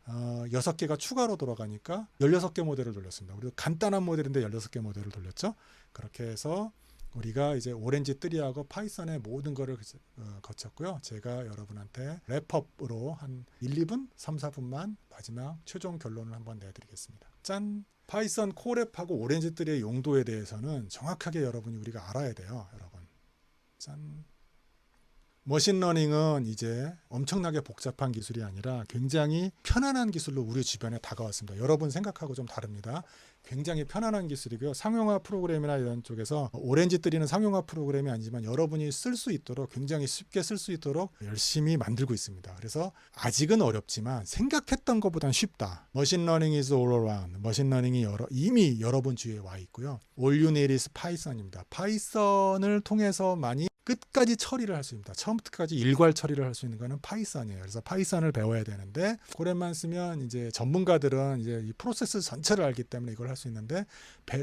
Speaker 2: 6개가 추가로 돌아가니까 16개 모델을 돌렸습니다. 그리고 간단한 모델인데 16개 모델을 돌렸죠. 그렇게 해서 우리가 이제 오렌지 3하고 파이썬의 모든 거를 거쳤고요. 제가 여러분한테 랩업으로 한 1, 2분, 3, 4분만 마지막 최종 결론을 한번 내드리겠습니다. 짠! 파이썬 코랩하고 오렌지 3의 용도에 대해서는 정확하게 여러분이 우리가 알아야 돼요. 여러분. 짠! 머신러닝은 이제 엄청나게 복잡한 기술이 아니라 굉장히 편안한 기술로 우리 주변에 다가왔습니다. 여러분 생각하고 좀 다릅니다. 굉장히 편안한 기술이고요. 상용화 프로그램이나 이런 쪽에서 오렌지 3는 상용화 프로그램이 아니지만 여러분이 쓸 수 있도록 굉장히 쉽게 쓸 수 있도록 열심히 만들고 있습니다. 그래서 아직은 어렵지만 생각했던 것보단 쉽다. 머신러닝 is all around. 머신러닝이 이미 여러분 주위에 와 있고요. All you need is Python입니다. 파이썬을 통해서만이 끝까지 처리를 할 수 있습니다. 처음부터 끝까지 일괄 처리를 할 수 있는 거는 파이썬이에요. 그래서 파이썬을 배워야 되는데 고랩만 쓰면 이제 전문가들은 이제 이 프로세스 전체를 알기 때문에 이걸 할 수 있는데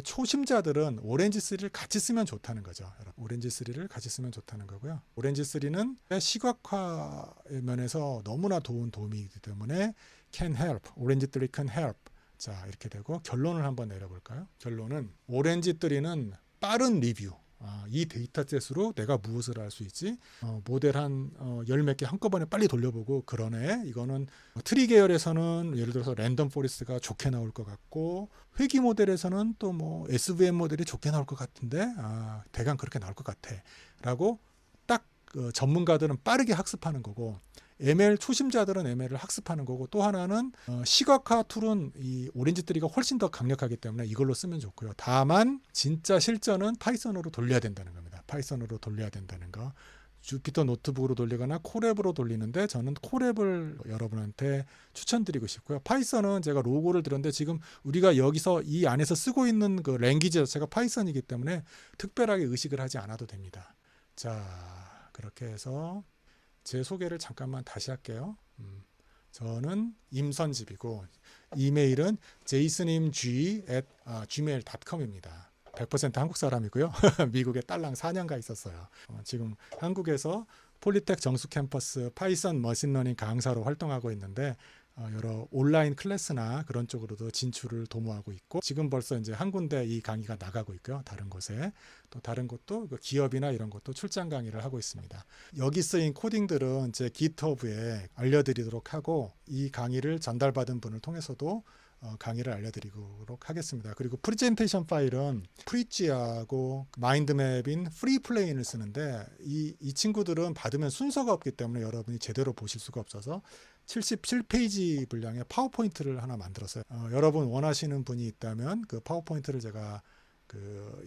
Speaker 2: 초심자들은 오렌지 3를 같이 쓰면 좋다는 거죠. 오렌지 3를 같이 쓰면 좋다는 거고요. 오렌지 3는 시각화 면에서 너무나 도움이기 때문에 can help. 오렌지 3 can help. 자, 이렇게 되고 결론을 한번 내려볼까요? 결론은 오렌지 3는 빠른 리뷰. 이 데이터셋으로 내가 무엇을 할 수 있지? 모델 한 열 몇 개 한꺼번에 빨리 돌려보고 그러네. 이거는 트리 계열에서는 예를 들어서 랜덤 포리스트가 좋게 나올 것 같고 회귀 모델에서는 또 뭐 SVM 모델이 좋게 나올 것 같은데 대강 그렇게 나올 것 같아. 라고 딱 전문가들은 빠르게 학습하는 거고 ML 초심자들은 ML을 학습하는 거고 또 하나는 시각화 툴은 이 오렌지 3가 훨씬 더 강력하기 때문에 이걸로 쓰면 좋고요. 다만 진짜 실전은 파이썬으로 돌려야 된다는 겁니다. 파이썬으로 돌려야 된다는 거. 주피터 노트북으로 돌리거나 콜앱으로 돌리는데 저는 콜앱을 여러분한테 추천드리고 싶고요. 파이썬은 제가 로고를 들었는데 지금 우리가 여기서 이 안에서 쓰고 있는 그 랭귀지 자체가 파이썬이기 때문에 특별하게 의식을 하지 않아도 됩니다. 자, 그렇게 해서 제 소개를 잠깐만 다시 할게요. 저는 임선집이고 이메일은 jasonimg@gmail.com입니다. 100% 한국 사람이고요. 미국에 딸랑 4년가 있었어요. 지금 한국에서 폴리텍 정수 캠퍼스 파이썬 머신러닝 강사로 활동하고 있는데 여러 온라인 클래스나 그런 쪽으로도 진출을 도모하고 있고 지금 벌써 이제 한 군데 이 강의가 나가고 있고요. 다른 곳에 또 다른 곳도 기업이나 이런 것도 출장 강의를 하고 있습니다. 여기 쓰인 코딩들은 제 GitHub에 알려드리도록 하고 이 강의를 전달받은 분을 통해서도 강의를 알려드리도록 하겠습니다. 그리고 프레젠테이션 파일은 프리지하고 마인드맵인 프리플레인을 쓰는데 이 친구들은 받으면 순서가 없기 때문에 여러분이 제대로 보실 수가 없어서 77페이지 분량의 파워포인트를 하나 만들었어요. 여러분 원하시는 분이 있다면 그 파워포인트를 제가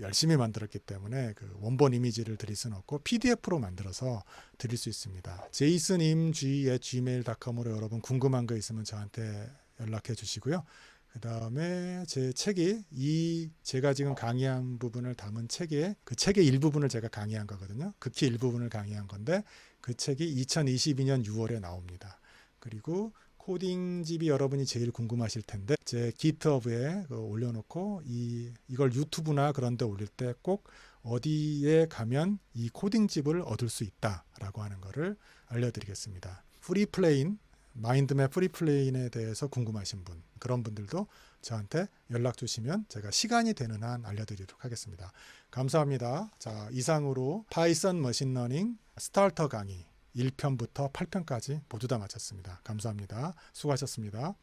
Speaker 2: 열심히 만들었기 때문에 그 원본 이미지를 드릴 수는 없고 PDF로 만들어서 드릴 수 있습니다. jasonimg@gmail.com으로 여러분 궁금한 거 있으면 저한테 연락해 주시고요. 그 다음에 제 책이 제가 지금 강의한 부분을 담은 책에 그 책의 일부분을 제가 강의한 거거든요. 극히 일부분을 강의한 건데 그 책이 2022년 6월에 나옵니다. 그리고 코딩집이 여러분이 제일 궁금하실 텐데 제 GitHub에 올려놓고 이걸 유튜브나 그런 데 올릴 때 꼭 어디에 가면 이 코딩집을 얻을 수 있다라고 하는 거를 알려드리겠습니다. 프리플레인 마인드맵 프리플레인에 대해서 궁금하신 분 그런 분들도 저한테 연락 주시면 제가 시간이 되는 한 알려드리도록 하겠습니다. 감사합니다. 자, 이상으로 파이썬 머신러닝 스타터 강의 1편부터 8편까지 모두 다 마쳤습니다. 감사합니다. 수고하셨습니다.